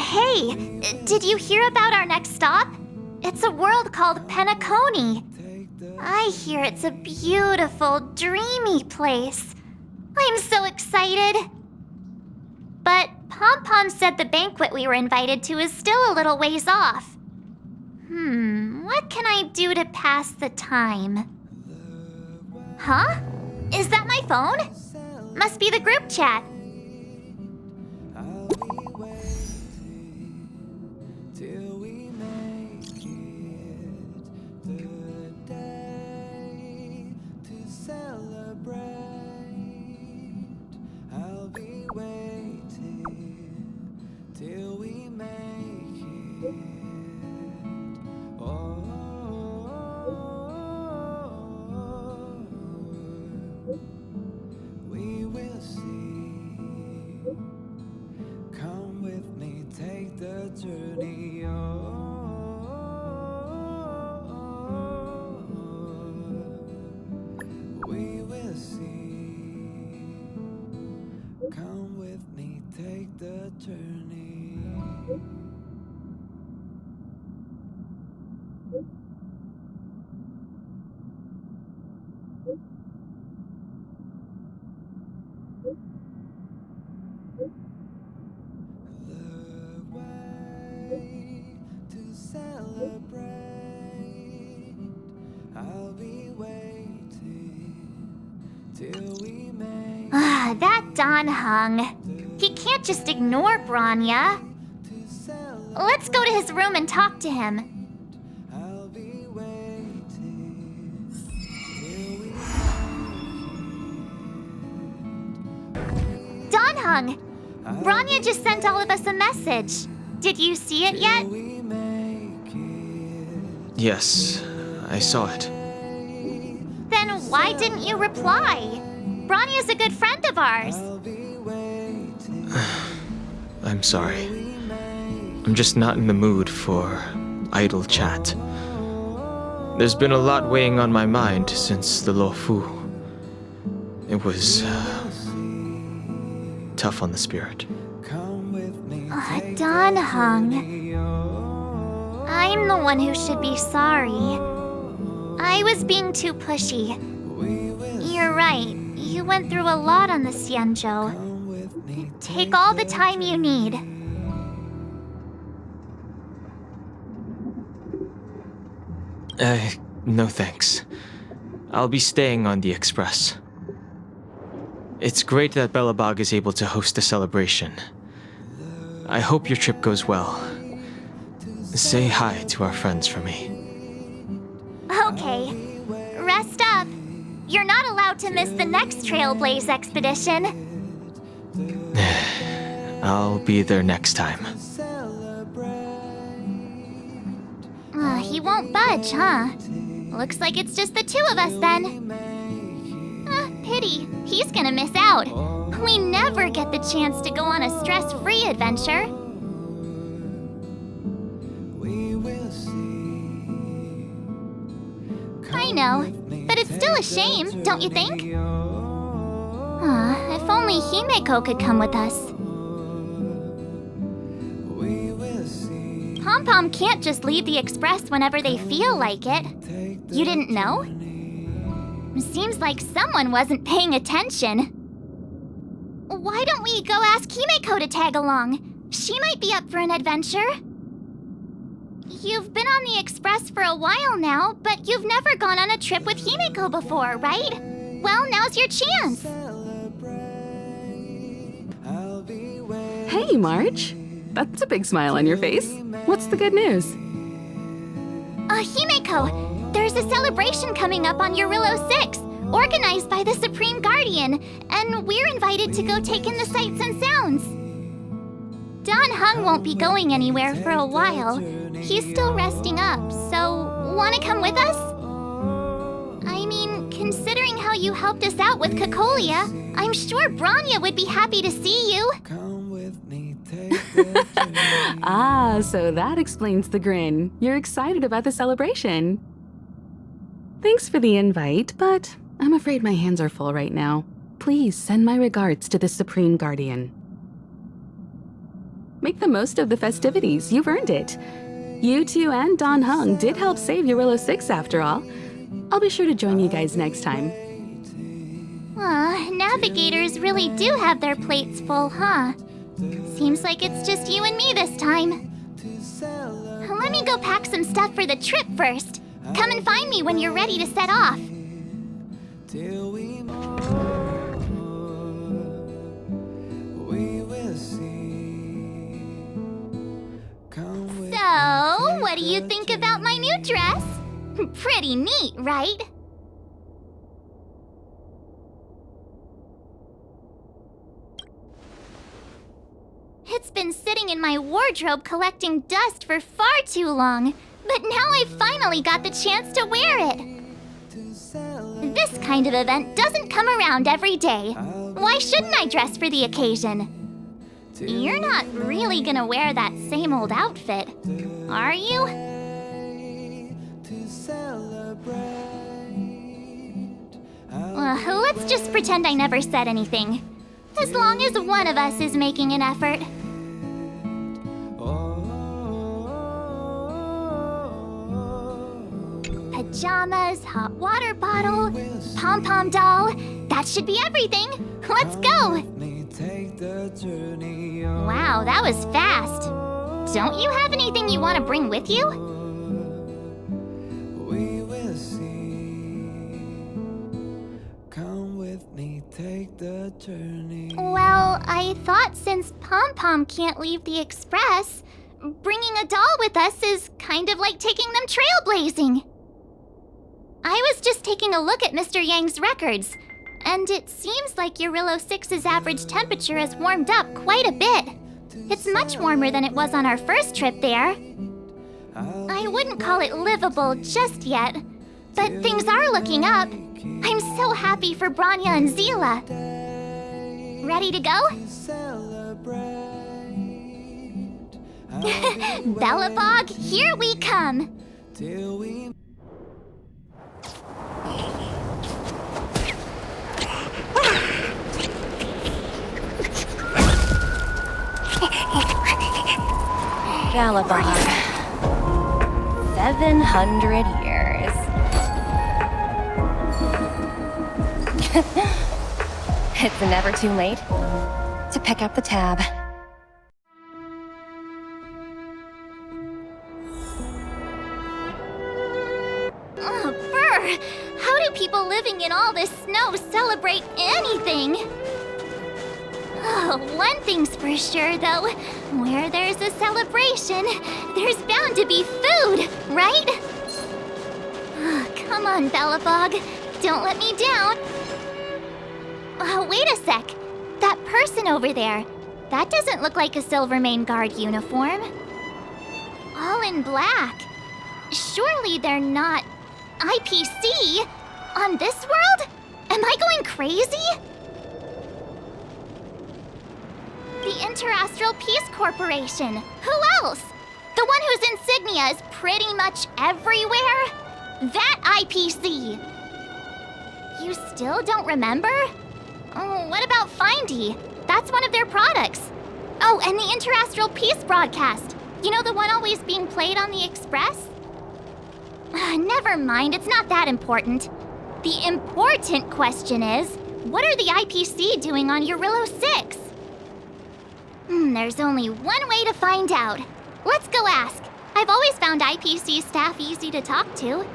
Hey, did you hear about our next stop? It's a world called Penacony. I hear it's a beautiful, dreamy place. I'm so excited. But Pom Pom said the banquet we were invited to is still a little ways off. What can I do to pass the time? Huh? Is that my phone? Must be the group chat. That Don Hung. He can't just ignore Branya. Let's go to his room and talk to him. Don Hung! Branya just sent all of us a message. Did you see it yet? Yes, I saw it. Then why didn't you reply? Branya's a good friend of ours. I'm sorry. I'm just not in the mood for idle chat. There's been a lot weighing on my mind since the Lo Fu. It was tough on the spirit. Don Hung. I'm the one who should be sorry. I was being too pushy. You're right. You went through a lot on the Xianzhou. Take all the time you need. No thanks. I'll be staying on the Express. It's great that Belobog is able to host a celebration. I hope your trip goes well. Say hi to our friends for me. Okay. Rest up. You're not allowed to miss the next Trailblaze expedition. I'll be there next time. He won't budge, huh? Looks like it's just the two of us then. Pity. He's gonna miss out. We never get the chance to go on a stress-free adventure. I know, but it's still a shame, don't you think? If only Himeko could come with us. Pom Pom can't just leave the Express whenever they feel like it. You didn't know? Seems like someone wasn't paying attention. Why don't we go ask Himeko to tag along? She might be up for an adventure. You've been on the Express for a while now, but you've never gone on a trip with Himeko before, right? Well, now's your chance. Hey, March. That's a big smile on your face. What's the good news? Himeko, there's a celebration coming up on Yurillo 6, organized by the Supreme Guardian, and we're invited to go take in the sights and sounds. Don Hung won't be going anywhere for a while. He's still resting up, so wanna come with us? I mean, considering how you helped us out with Cocolia, I'm sure Branya would be happy to see you. So that explains the grin. You're excited about the celebration. Thanks for the invite, but I'm afraid my hands are full right now. Please send my regards to the Supreme Guardian. Make the most of the festivities. You've earned it. You two and Don Hung did help save Eurilo 6 after all. I'll be sure to join you guys next time. Navigators really do have their plates full, huh? Seems like it's just you and me this time. Let me go pack some stuff for the trip first. Come and find me when you're ready to set off. So, what do you think about my new dress? Pretty neat, right? It's been sitting in my wardrobe collecting dust for far too long, but now I finally got the chance to wear it. This kind of event doesn't come around every day. Why shouldn't I dress for the occasion? You're not really gonna wear that same old outfit, are you? Let's just pretend I never said anything. As long as one of us is making an effort. Pajamas, hot water bottle, pom-pom doll. That should be everything. Let's go! Wow, that was fast. Don't you have anything you want to bring with you? Well, I thought since Pom-Pom can't leave the Express, bringing a doll with us is kind of like taking them trailblazing. I was just taking a look at Mr. Yang's records, and it seems like Eurilo 6's average temperature has warmed up quite a bit. It's much warmer than it was on our first trip there. I wouldn't call it livable just yet, but things are looking up. I'm so happy for Branya and Zila. Ready to go? Bellabog, here we come! Bellabog. 700 years. It's never too late to pick up the tab. Oh, brr! How do people living in all this snow celebrate anything? Oh, one thing's for sure, though. Where there's a celebration, there's bound to be food, right? Oh, come on, Bellabog. Don't let me down. Oh, wait a sec. That person over there, that doesn't look like a Silvermane Guard uniform. All in black. Surely they're not IPC on this world? Am I going crazy? The Interastral Peace Corporation. Who else? The one whose insignia is pretty much everywhere? That IPC. You still don't remember? Oh, what about Findy? That's one of their products. Oh, and the Interastral Peace broadcast. You know, the one always being played on the Express? Never mind, it's not that important. The important question is, what are the IPC doing on Eurilo 6? There's only one way to find out. Let's go ask. I've always found IPC staff easy to talk to.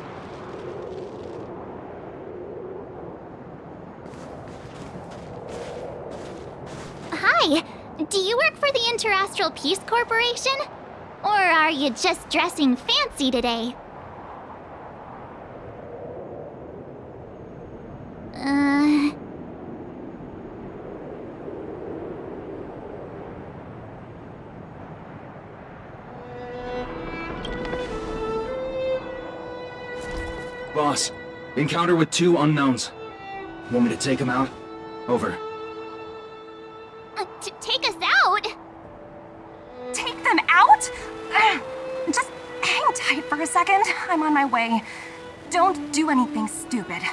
Hi, do you work for the Interastral Peace Corporation? Or are you just dressing fancy today? Boss, encounter with 2 unknowns. Want me to take them out? Over. Take us out? Take them out? Just hang tight for a second. I'm on my way. Don't do anything stupid.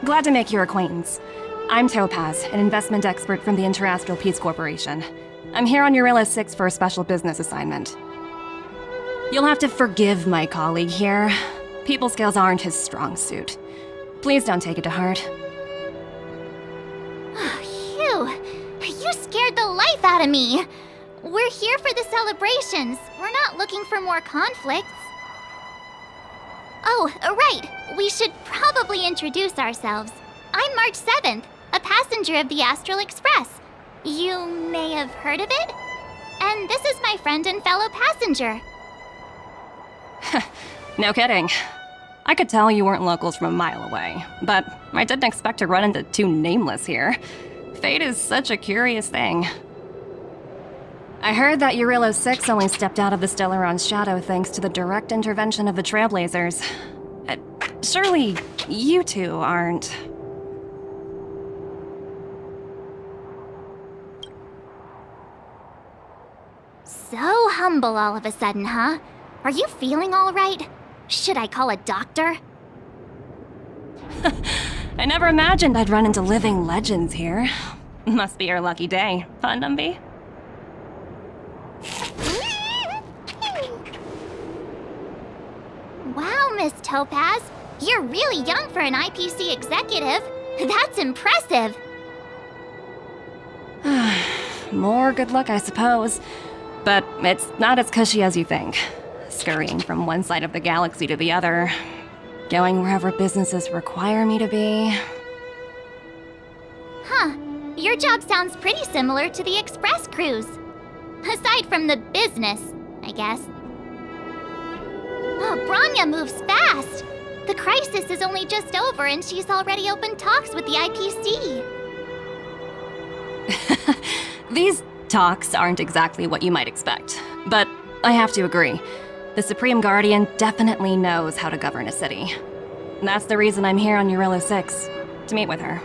Glad to make your acquaintance. I'm Topaz, an investment expert from the Interastral Peace Corporation. I'm here on Eurilla 6 for a special business assignment. You'll have to forgive my colleague here. People skills aren't his strong suit. Please don't take it to heart. Phew, you scared the life out of me. We're here for the celebrations. We're not looking for more conflicts. Oh, right. We should probably introduce ourselves. I'm March 7th, a passenger of the Astral Express. You may have heard of it? And this is my friend and fellow passenger. No kidding. I could tell you weren't locals from a mile away, but I didn't expect to run into two nameless here. Fate is such a curious thing. I heard that Eurilla 6 only stepped out of the Stellaron's shadow thanks to the direct intervention of the Trailblazers. Surely, you two aren't... So humble all of a sudden, huh? Are you feeling all right? Should I call a doctor? I never imagined I'd run into living legends here. Must be your lucky day, huh, Numby? Wow, Miss Topaz. You're really young for an IPC executive. That's impressive. More good luck, I suppose. But it's not as cushy as you think. Scurrying from one side of the galaxy to the other. Going wherever businesses require me to be. Huh. Your job sounds pretty similar to the express cruise. Aside from the business, I guess. Oh, Branya moves fast. The crisis is only just over and she's already opened talks with the IPC. These talks aren't exactly what you might expect. But I have to agree. The Supreme Guardian definitely knows how to govern a city. That's the reason I'm here on Eurilla 6, to meet with her.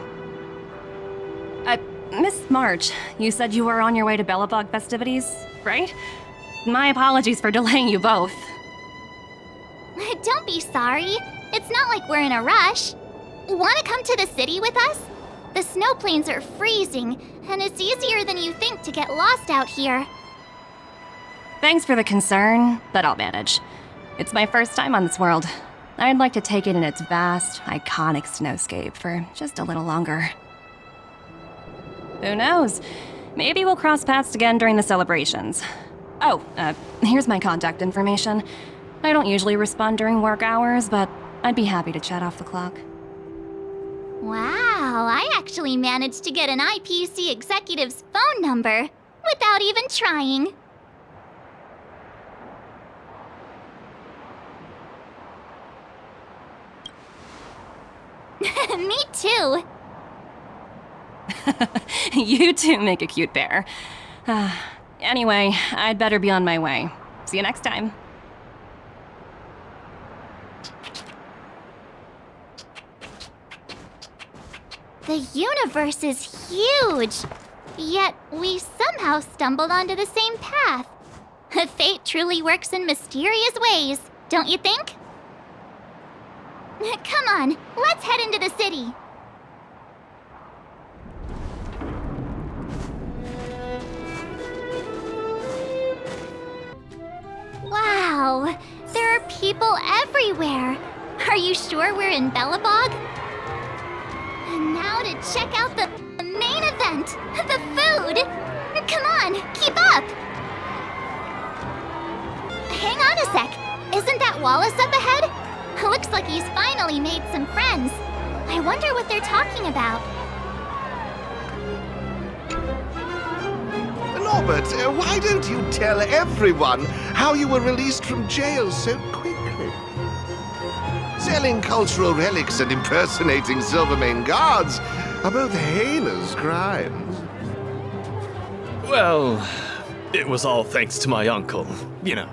Miss March, you said you were on your way to Belobog festivities, right? My apologies for delaying you both. Don't be sorry. It's not like we're in a rush. Want to come to the city with us? The snowplains are freezing, and it's easier than you think to get lost out here. Thanks for the concern, but I'll manage. It's my first time on this world. I'd like to take it in its vast, iconic snowscape for just a little longer. Who knows? Maybe we'll cross paths again during the celebrations. Oh, here's my contact information. I don't usually respond during work hours, but I'd be happy to chat off the clock. Wow, I actually managed to get an IPC executive's phone number without even trying. Me too. You two make a cute pair. Anyway, I'd better be on my way. See you next time. The universe is huge, yet we somehow stumbled onto the same path. Fate truly works in mysterious ways, don't you think? Come on, let's head into the city. Wow, there are people everywhere. Are you sure we're in Belobog? And now to check out the main event, the food. Come on, keep up. Hang on a sec. Isn't that Wallace up ahead? Looks like he's finally made some friends. I wonder what they're talking about. Norbert, why don't you tell everyone how you were released from jail so quickly? Selling cultural relics and impersonating Silvermane guards are both heinous crimes. Well, it was all thanks to my uncle, you know.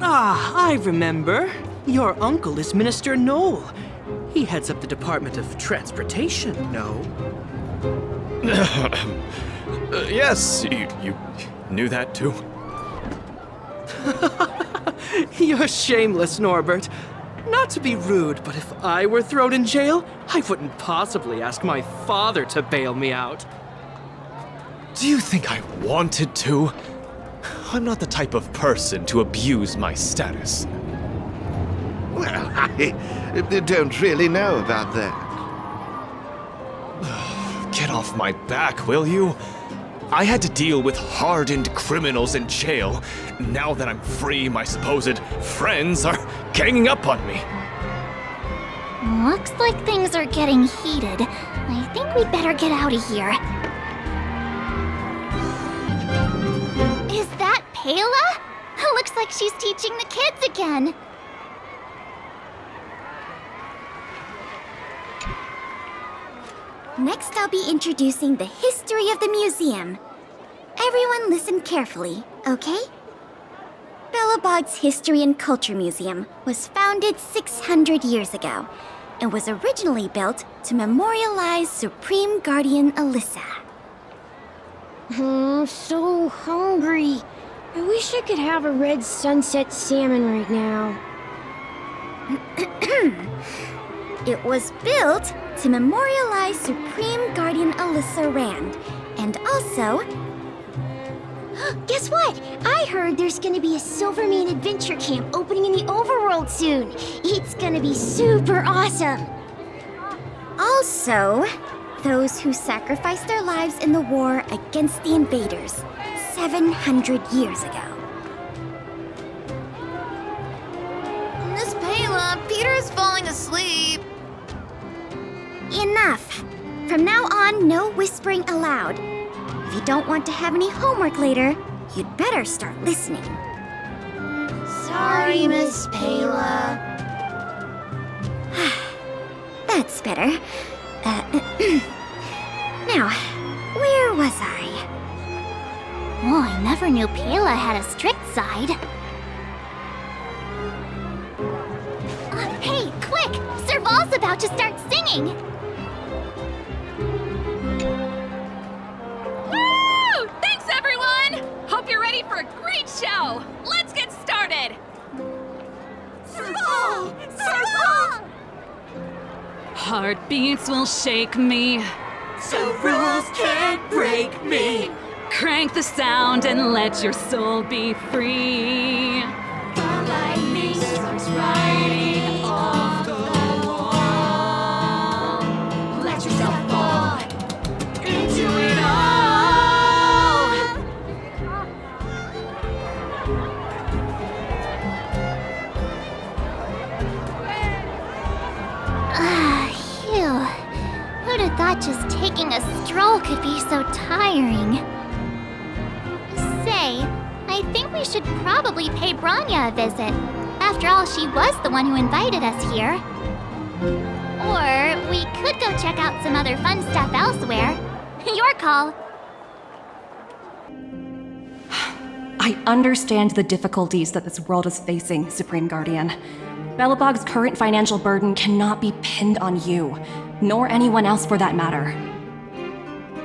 Ah, I remember. Your uncle is Minister Knoll. He heads up the Department of Transportation, no? Yes, you knew that too? You're shameless, Norbert. Not to be rude, but if I were thrown in jail, I wouldn't possibly ask my father to bail me out. Do you think I wanted to? I'm not the type of person to abuse my status. Well, I don't really know about that. Get off my back, will you? I had to deal with hardened criminals in jail. Now that I'm free, my supposed friends are ganging up on me. Looks like things are getting heated. I think we'd better get out of here. Is that Pela? Looks like she's teaching the kids again. Next, I'll be introducing the history of the museum. Everyone listen carefully, okay? Belobog's History and Culture Museum was founded 600 years ago and was originally built to memorialize Supreme Guardian Alyssa. I'm so hungry. I wish I could have a red sunset salmon right now. It was built to memorialize Supreme Guardian Alyssa Rand, and also... Guess what? I heard there's gonna be a Silvermane adventure camp opening in the overworld soon. It's gonna be super awesome. Also, those who sacrificed their lives in the war against the invaders 700 years ago. Miss Pela, Peter's falling asleep. Enough! From now on, no whispering aloud. If you don't want to have any homework later, you'd better start listening. Sorry, Miss Pela. That's better. Now, where was I? Oh, I never knew Pela had a strict side. Hey, quick! Serval's about to start singing! Woo! Thanks, everyone! Hope you're ready for a great show! Let's get started! Serval! Serval! Heartbeats will shake me. So rules can't break me. Crank the sound and let your soul be free. The lightning starts riding off the wall. Let yourself fall into it all. Phew. Who'd have thought just taking a stroll could be so tiring? Say, I think we should probably pay Branya a visit. After all, she was the one who invited us here. Or we could go check out some other fun stuff elsewhere. Your call. I understand the difficulties that this world is facing, Supreme Guardian. Belobog's current financial burden cannot be pinned on you, nor anyone else for that matter.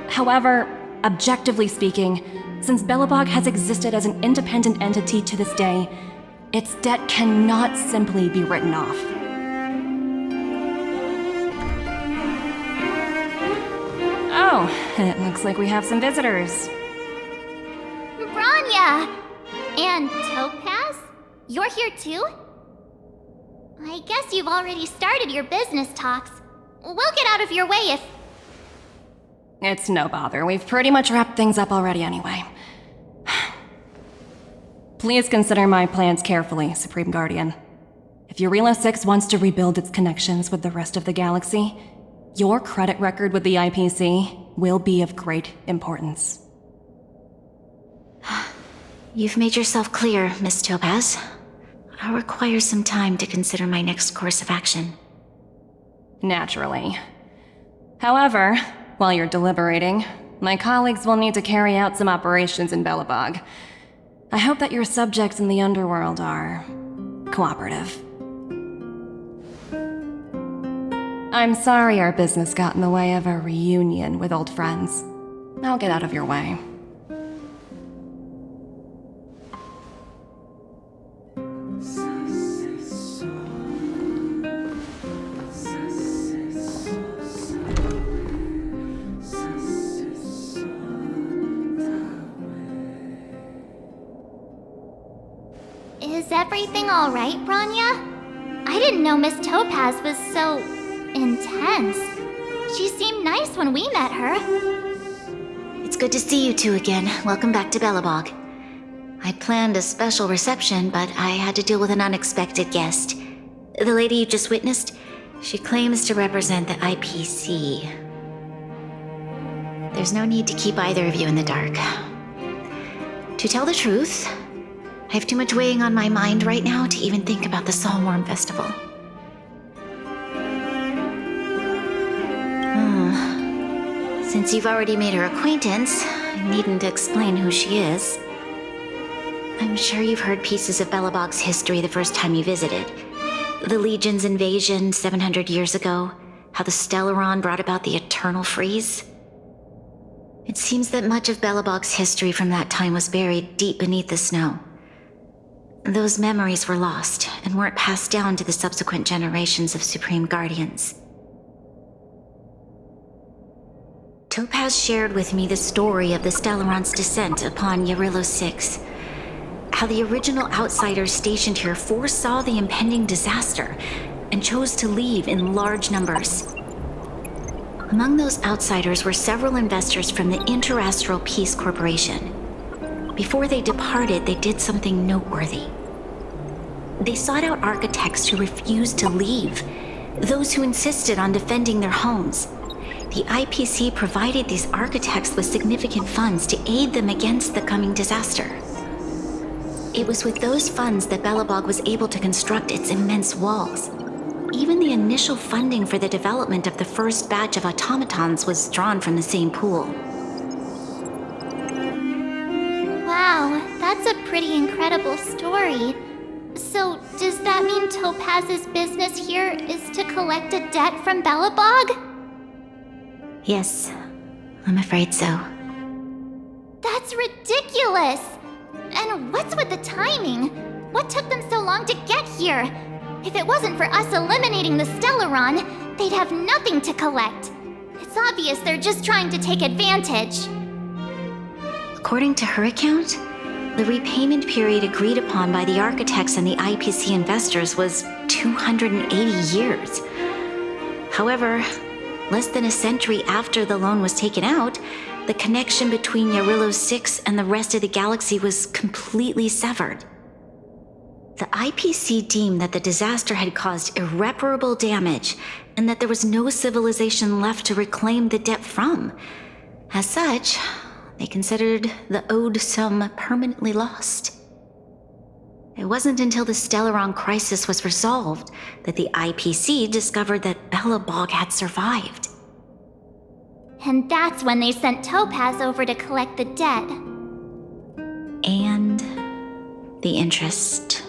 However, objectively speaking, since Belobog has existed as an independent entity to this day, its debt cannot simply be written off. Oh, it looks like we have some visitors. Branya! And Topaz? You're here too? I guess you've already started your business talks. We'll get out of your way if... It's no bother. We've pretty much wrapped things up already anyway. Please consider my plans carefully, Supreme Guardian. If Eurilo 6 wants to rebuild its connections with the rest of the galaxy, your credit record with the IPC will be of great importance. You've made yourself clear, Miss Topaz. I'll require some time to consider my next course of action. Naturally. However, while you're deliberating, my colleagues will need to carry out some operations in Belobog. I hope that your subjects in the underworld are cooperative. I'm sorry our business got in the way of a reunion with old friends. I'll get out of your way. everything alright, Branya? I didn't know Miss Topaz was so intense. She seemed nice when we met her. It's good to see you two again. Welcome back to Belobog. I planned a special reception, but I had to deal with an unexpected guest. The lady you just witnessed, she claims to represent the IPC. There's no need to keep either of you in the dark. To tell the truth, I have too much weighing on my mind right now to even think about the Saltworm Festival. Since you've already made her acquaintance, I needn't explain who she is. I'm sure you've heard pieces of Belobog's history the first time you visited. The Legion's invasion 700 years ago, how the Stellaron brought about the Eternal Freeze. It seems that much of Belobog's history from that time was buried deep beneath the snow. Those memories were lost and weren't passed down to the subsequent generations of Supreme Guardians. Topaz shared with me the story of the Stellaron's descent upon Yarillo 6. How the original outsiders stationed here foresaw the impending disaster and chose to leave in large numbers. Among those outsiders were several investors from the Interastral Peace Corporation. Before they departed, they did something noteworthy. They sought out architects who refused to leave, those who insisted on defending their homes. The IPC provided these architects with significant funds to aid them against the coming disaster. It was with those funds that Belobog was able to construct its immense walls. Even the initial funding for the development of the first batch of automatons was drawn from the same pool. Wow, that's a pretty incredible story. So, does that mean Topaz's business here is to collect a debt from Belobog? Yes, I'm afraid so. That's ridiculous! And what's with the timing? What took them so long to get here? If it wasn't for us eliminating the Stellaron, they'd have nothing to collect. It's obvious they're just trying to take advantage. According to her account, the repayment period agreed upon by the architects and the IPC investors was 280 years. However, less than a century after the loan was taken out, the connection between Yarillo 6 and the rest of the galaxy was completely severed. The IPC deemed that the disaster had caused irreparable damage and that there was no civilization left to reclaim the debt from. As such, they considered the owed sum permanently lost. It wasn't until the Stellaron crisis was resolved that the IPC discovered that Belobog had survived. And that's when they sent Topaz over to collect the debt. And the interest.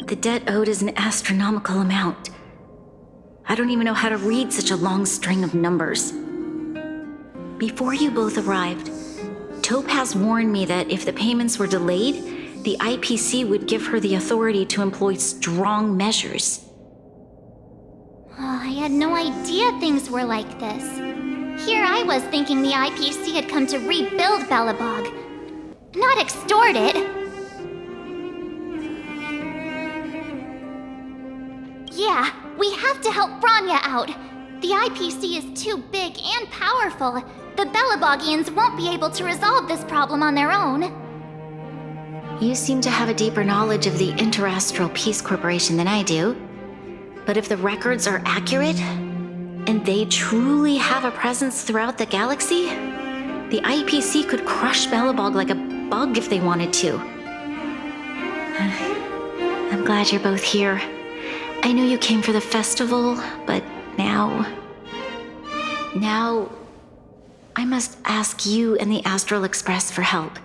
The debt owed is an astronomical amount. I don't even know how to read such a long string of numbers. Before you both arrived, Topaz warned me that if the payments were delayed, the IPC would give her the authority to employ strong measures. Oh, I had no idea things were like this. Here I was thinking the IPC had come to rebuild Belobog, not extort it. Yeah, we have to help Branya out. The IPC is too big and powerful. The Belobogians won't be able to resolve this problem on their own. You seem to have a deeper knowledge of the Interastral Peace Corporation than I do. But if the records are accurate, and they truly have a presence throughout the galaxy, the IPC could crush Belobog like a bug if they wanted to. I'm glad you're both here. I knew you came for the festival, but now I must ask you and the Astral Express for help.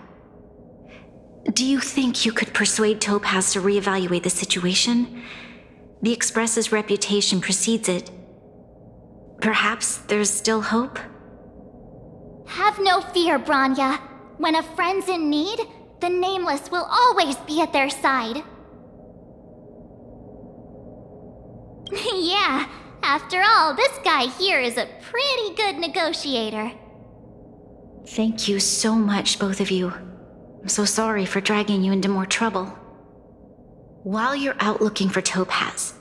Do you think you could persuade Topaz to reevaluate the situation? The Express's reputation precedes it. Perhaps there's still hope? Have no fear, Branya. When a friend's in need, the Nameless will always be at their side. Yeah, after all, this guy here is a pretty good negotiator. Thank you so much, both of you. I'm so sorry for dragging you into more trouble. While you're out looking for Topaz,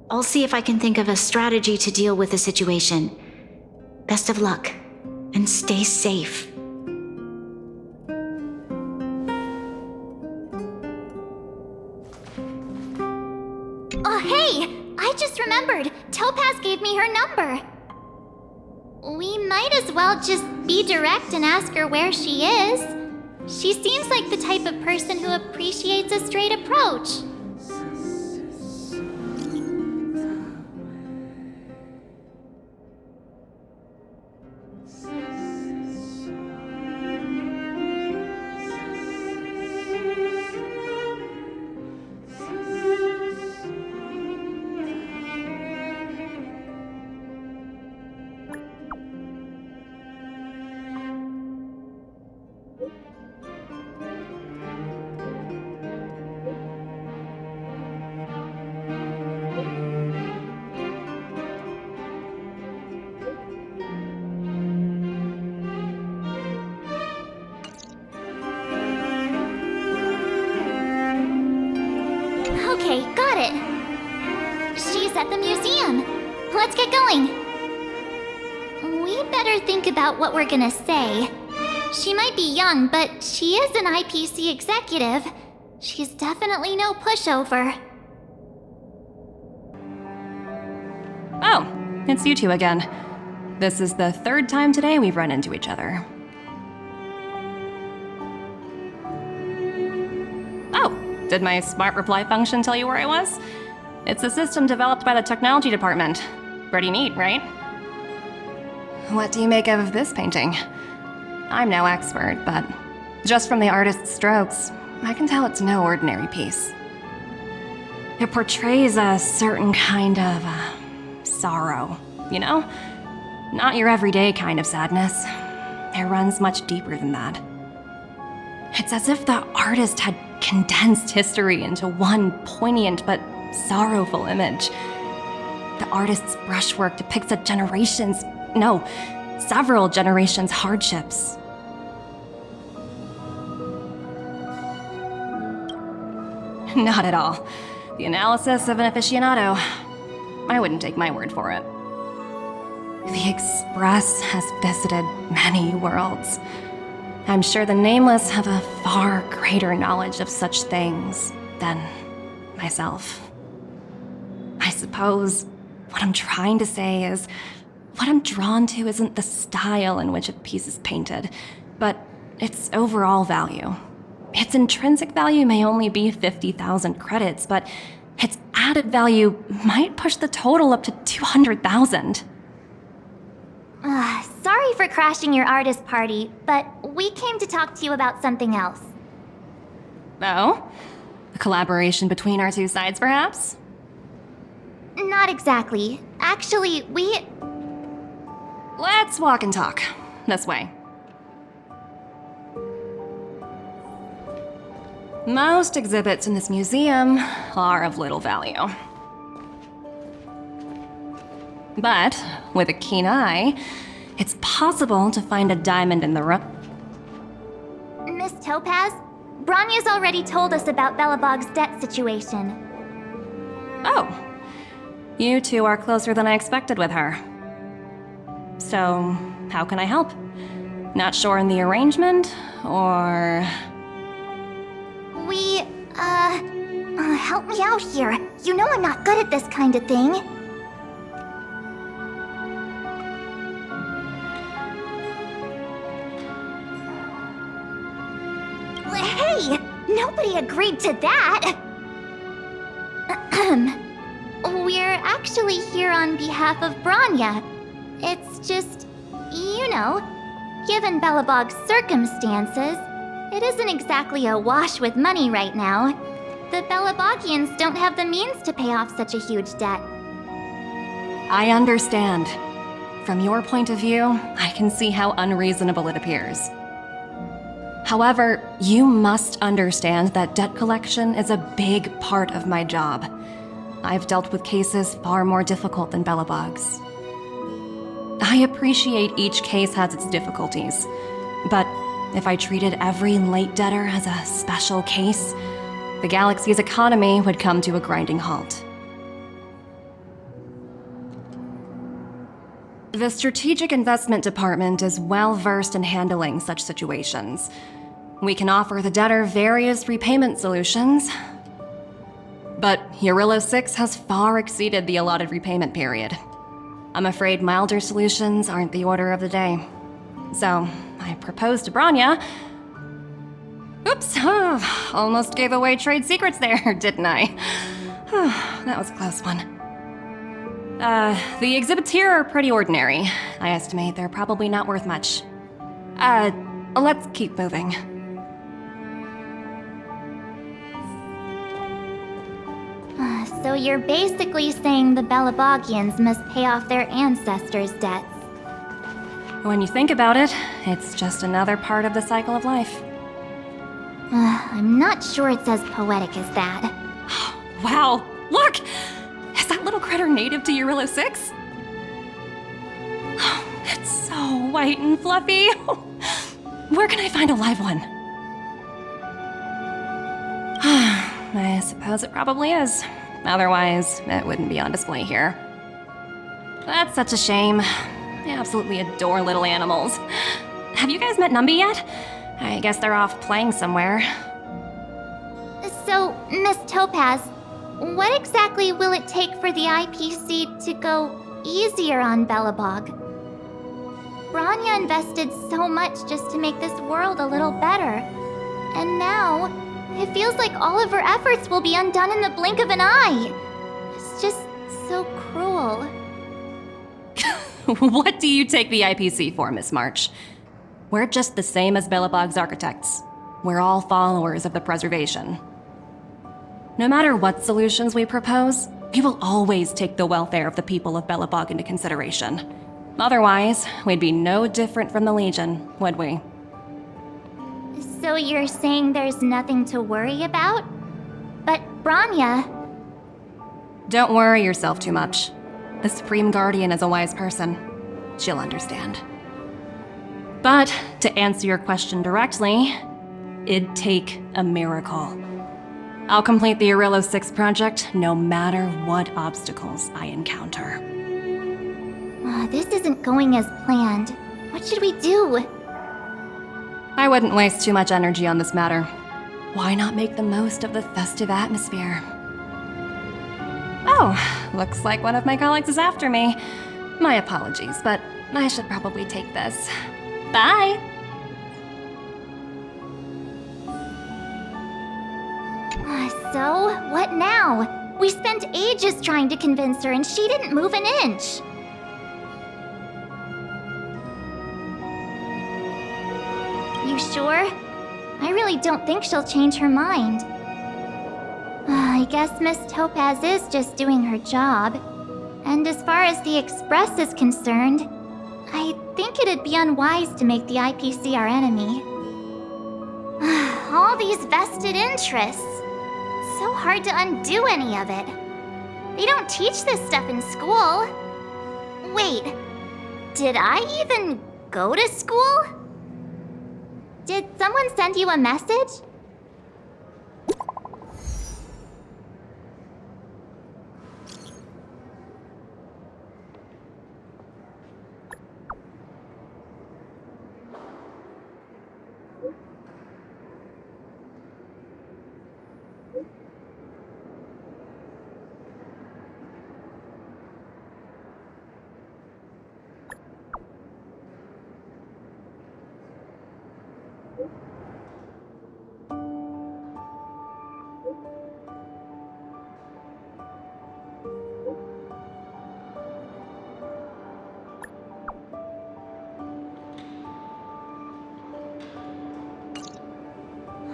I'll see if I can think of a strategy to deal with the situation. Best of luck, and stay safe. Oh, hey! I just remembered. Topaz gave me her number. We might as well just be direct and ask her where she is. She seems like the type of person who appreciates a straight approach. Okay, got it. She's at the museum. Let's get going. We better think about what we're gonna say. She might be young, but she is an IPC executive. She's definitely no pushover. Oh, it's you two again. This is the third time today we've run into each other. Oh, did my smart reply function tell you where I was? It's a system developed by the technology department. Pretty neat, right? What do you make of this painting? I'm no expert, but just from the artist's strokes, I can tell it's no ordinary piece. It portrays a certain kind of sorrow, you know? Not your everyday kind of sadness. It runs much deeper than that. It's as if the artist had condensed history into one poignant but sorrowful image. The artist's brushwork depicts several generations' hardships. Not at all. The analysis of an aficionado. I wouldn't take my word for it. The Express has visited many worlds. I'm sure the Nameless have a far greater knowledge of such things than myself. I suppose what I'm trying to say is, what I'm drawn to isn't the style in which a piece is painted, but its overall value. Its intrinsic value may only be 50,000 credits, but its added value might push the total up to 200,000. Sorry for crashing your artist party, but we came to talk to you about something else. Oh? A collaboration between our two sides, perhaps? Not exactly. Actually, Let's walk and talk. This way. Most exhibits in this museum are of little value. But with a keen eye, it's possible to find a diamond in the rough. Miss Topaz, Bronya's already told us about Belobog's debt situation. Oh. You two are closer than I expected with her. So, how can I help? Not sure in the arrangement, or... help me out here. You know I'm not good at this kind of thing. Hey! Nobody agreed to that! We're actually here on behalf of Bronya. It's just, you know, given Belobog's circumstances, it isn't exactly a wash with money right now. The Belobogians don't have the means to pay off such a huge debt. I understand. From your point of view, I can see how unreasonable it appears. However, you must understand that debt collection is a big part of my job. I've dealt with cases far more difficult than Belobog's. I appreciate each case has its difficulties, But if I treated every late debtor as a special case, the galaxy's economy would come to a grinding halt. The Strategic Investment Department is well versed in handling such situations. We can offer the debtor various repayment solutions, but Eurillo 6 has far exceeded the allotted repayment period. I'm afraid milder solutions aren't the order of the day. So, I proposed to Branya. Oops, almost gave away trade secrets there, didn't I? That was a close one. The exhibits here are pretty ordinary. I estimate they're probably not worth much. Let's keep moving. So you're basically saying the Belabogians must pay off their ancestors' debts. When you think about it, it's just another part of the cycle of life. I'm not sure it's as poetic as that. Wow, look! Is that little critter native to Eurillo 6? It's so white and fluffy. Where can I find a live one? I suppose it probably is. Otherwise, it wouldn't be on display here. That's such a shame. I absolutely adore little animals. Have you guys met Numby yet? I guess they're off playing somewhere. So, Miss Topaz, what exactly will it take for the IPC to go easier on Belobog? Branya invested so much just to make this world a little better. And now, it feels like all of her efforts will be undone in the blink of an eye. It's just so cruel. What do you take the IPC for, Miss March? We're just the same as Belobog's architects. We're all followers of the preservation. No matter what solutions we propose, we will always take the welfare of the people of Belobog into consideration. Otherwise, we'd be no different from the Legion, would we? So you're saying there's nothing to worry about? But Branya... Don't worry yourself too much. The Supreme Guardian is a wise person. She'll understand. But, to answer your question directly, it'd take a miracle. I'll complete the Eurillo 6 project no matter what obstacles I encounter. This isn't going as planned. What should we do? I wouldn't waste too much energy on this matter. Why not make the most of the festive atmosphere? Oh, looks like one of my colleagues is after me. My apologies, but I should probably take this. Bye! So, what now? We spent ages trying to convince her and she didn't move an inch. You sure? I really don't think she'll change her mind. I guess Miss Topaz is just doing her job. And as far as the Express is concerned, I think it'd be unwise to make the IPC our enemy. All these vested interests. So hard to undo any of it. They don't teach this stuff in school. Wait, did I even go to school? Did someone send you a message?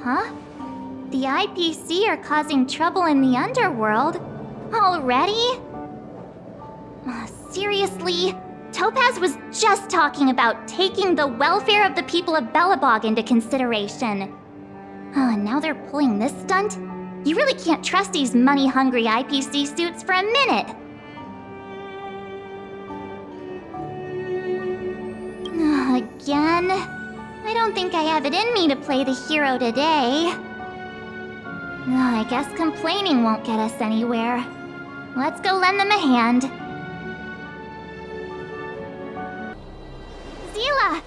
Huh? The IPC are causing trouble in the underworld? Already? Seriously? Topaz was just talking about taking the welfare of the people of Belobog into consideration. And now they're pulling this stunt? You really can't trust these money-hungry IPC suits for a minute. Again? I don't think I have it in me to play the hero today. I guess complaining won't get us anywhere. Let's go lend them a hand. Zila!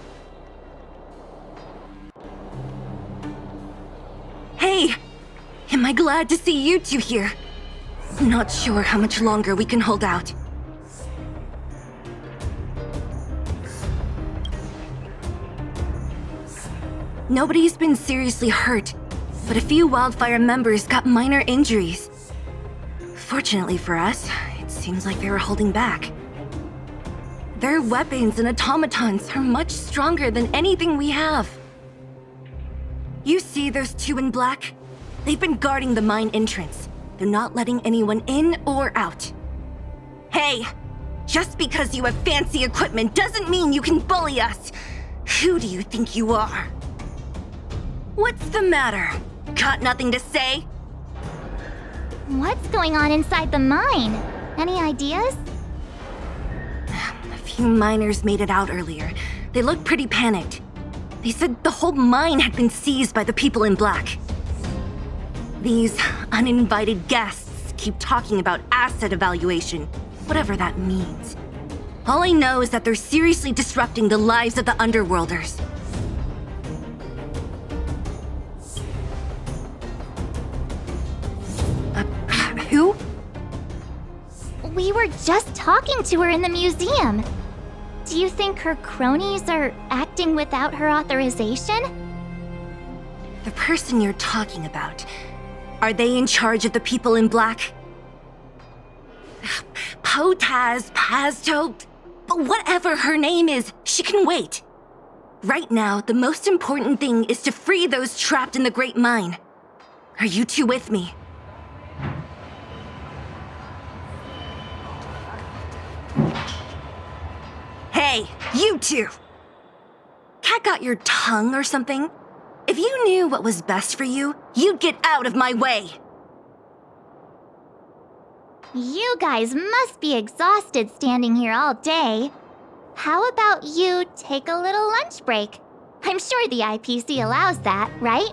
Hey! Am I glad to see you two here? Not sure how much longer we can hold out. Nobody's been seriously hurt, but a few Wildfire members got minor injuries. Fortunately for us, it seems like they were holding back. Their weapons and automatons are much stronger than anything we have. You see those two in black? They've been guarding the mine entrance. They're not letting anyone in or out. Hey! Just because you have fancy equipment doesn't mean you can bully us! Who do you think you are? What's the matter? Got nothing to say? What's going on inside the mine? Any ideas? A few miners made it out earlier. They looked pretty panicked. They said the whole mine had been seized by the people in black. These uninvited guests keep talking about asset evaluation, whatever that means. All I know is that they're seriously disrupting the lives of the Underworlders. Who? We were just talking to her in the museum. Do you think her cronies are acting without her authorization? The person you're talking about, are they in charge of the people in black? Potaz, Pazto, whatever her name is, she can wait. Right now, the most important thing is to free those trapped in the Great Mine. Are you two with me? Hey, you two! Cat got your tongue or something? If you knew what was best for you, you'd get out of my way! You guys must be exhausted standing here all day. How about you take a little lunch break? I'm sure the IPC allows that, right?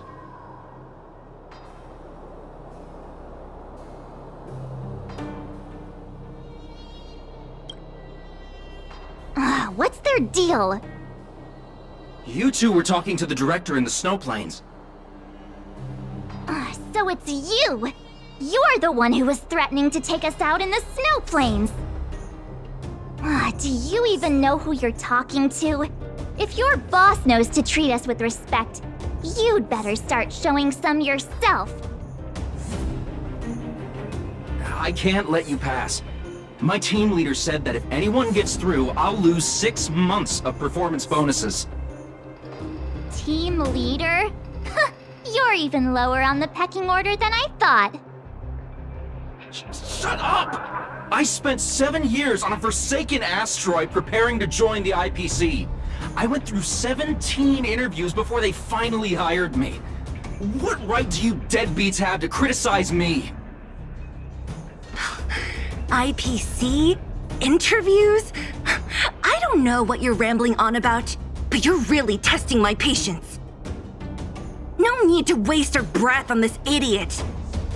What's their deal? You two were talking to the director in the snow plains. So it's you! You're the one who was threatening to take us out in the snow plains! Do you even know who you're talking to? If your boss knows to treat us with respect, you'd better start showing some yourself. I can't let you pass. My team leader said that if anyone gets through, I'll lose 6 months of performance bonuses. Team leader? You're even lower on the pecking order than I thought. Shut up! I spent 7 years on a forsaken asteroid preparing to join the IPC. I went through 17 interviews before they finally hired me. What right do you deadbeats have to criticize me? IPC? Interviews? I don't know what you're rambling on about, but you're really testing my patience. No need to waste our breath on this idiot.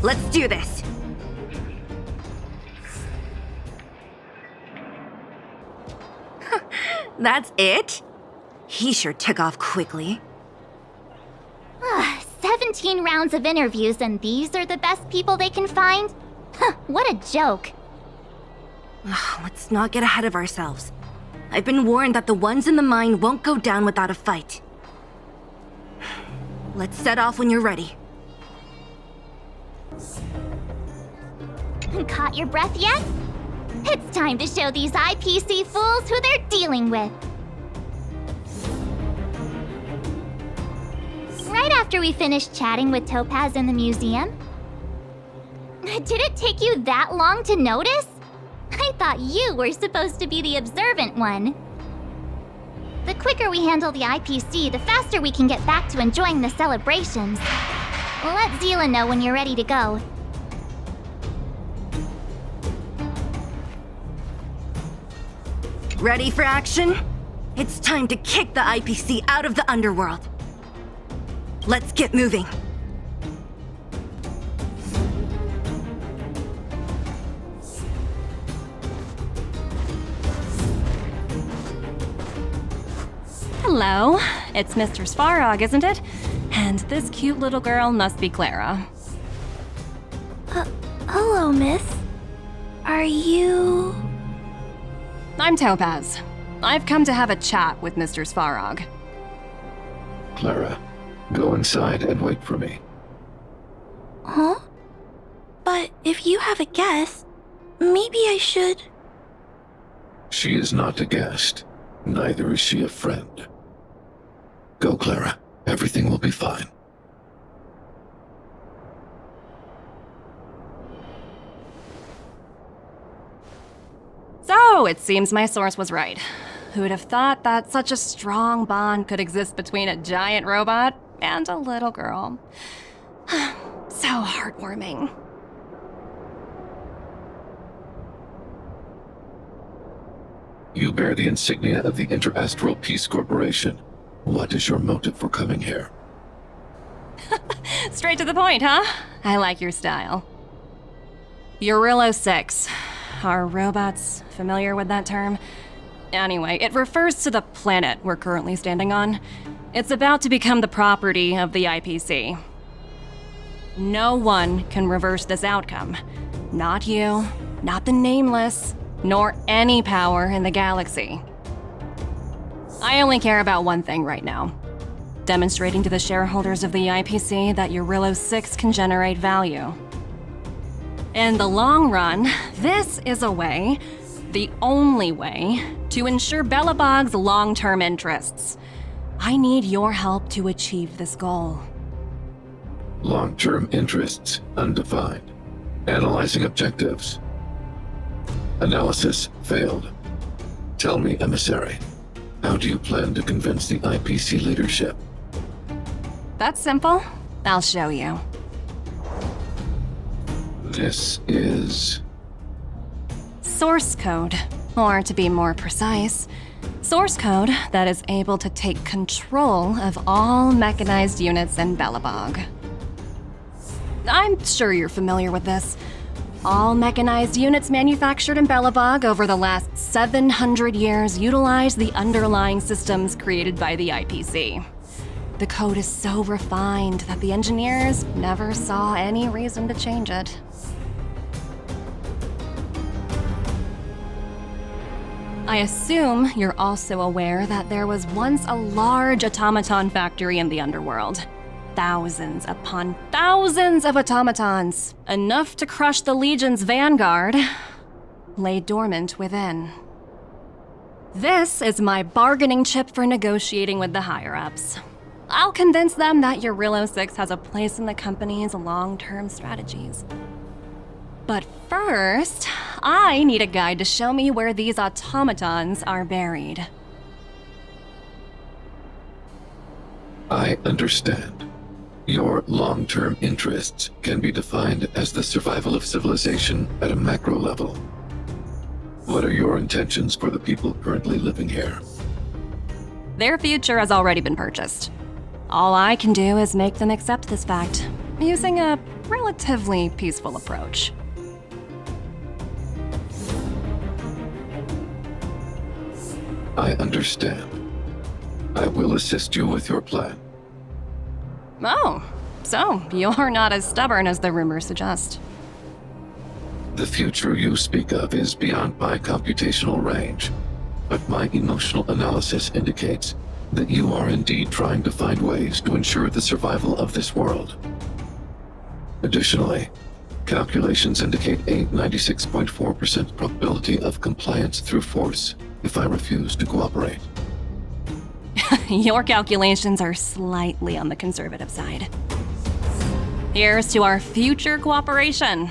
Let's do this. That's it? He sure took off quickly. 17 rounds of interviews and these are the best people they can find? What a joke. Let's not get ahead of ourselves. I've been warned that the ones in the mine won't go down without a fight. Let's set off when you're ready. Caught your breath yet? It's time to show these IPC fools who they're dealing with. Right after we finished chatting with Topaz in the museum. Did it take you that long to notice? I thought you were supposed to be the observant one. The quicker we handle the IPC, the faster we can get back to enjoying the celebrations. Let Zila know when you're ready to go. Ready for action? It's time to kick the IPC out of the underworld. Let's get moving. Hello, it's Mr. Svarog, isn't it? And this cute little girl must be Clara. Hello, miss. Are you... I'm Topaz. I've come to have a chat with Mr. Svarog. Clara, go inside and wait for me. Huh? But if you have a guest, maybe I should... She is not a guest. Neither is she a friend. Go, Clara. Everything will be fine. So, it seems my source was right. Who would have thought that such a strong bond could exist between a giant robot and a little girl? So heartwarming. You bear the insignia of the Interastral Peace Corporation. What is your motive for coming here? Straight to the point, huh? I like your style. Eurillo 6. Are robots familiar with that term? Anyway, it refers to the planet we're currently standing on. It's about to become the property of the IPC. No one can reverse this outcome. Not you, not the Nameless, nor any power in the galaxy. I only care about one thing right now. Demonstrating to the shareholders of the IPC that Eurillo 6 can generate value. In the long run, this is a way, the only way, to ensure Belobog's long-term interests. I need your help to achieve this goal. Long-term interests, undefined. Analyzing objectives. Analysis failed. Tell me, emissary, how do you plan to convince the IPC leadership? That's simple. I'll show you. This is... Source code, or to be more precise, source code that is able to take control of all mechanized units in Belobog. I'm sure you're familiar with this. All mechanized units manufactured in Belobog over the last 700 years utilize the underlying systems created by the IPC. The code is so refined that the engineers never saw any reason to change it. I assume you're also aware that there was once a large automaton factory in the underworld. Thousands upon thousands of automatons, enough to crush the Legion's vanguard, lay dormant within. This is my bargaining chip for negotiating with the higher-ups. I'll convince them that Eurillo 6 has a place in the company's long-term strategies. But first, I need a guide to show me where these automatons are buried. I understand. Your long-term interests can be defined as the survival of civilization at a macro level. What are your intentions for the people currently living here? Their future has already been purchased. All I can do is make them accept this fact, using a relatively peaceful approach. I understand. I will assist you with your plan. Oh, so you're not as stubborn as the rumors suggest. The future you speak of is beyond my computational range, but my emotional analysis indicates that you are indeed trying to find ways to ensure the survival of this world. Additionally, calculations indicate a 96.4% probability of compliance through force if I refuse to cooperate. Your calculations are slightly on the conservative side. Here's to our future cooperation.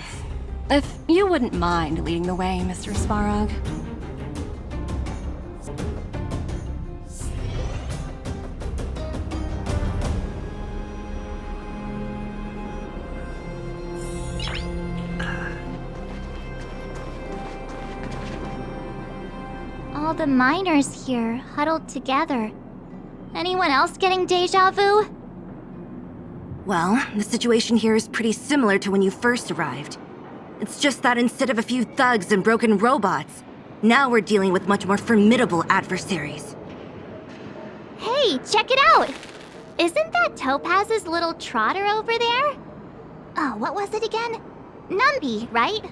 If you wouldn't mind leading the way, Mr. Svarog. I'll the miners here, huddled together. Anyone else getting deja vu? Well, the situation here is pretty similar to when you first arrived. It's just that instead of a few thugs and broken robots, now we're dealing with much more formidable adversaries. Hey, check it out! Isn't that Topaz's little trotter over there? Oh, what was it again? Numby, right?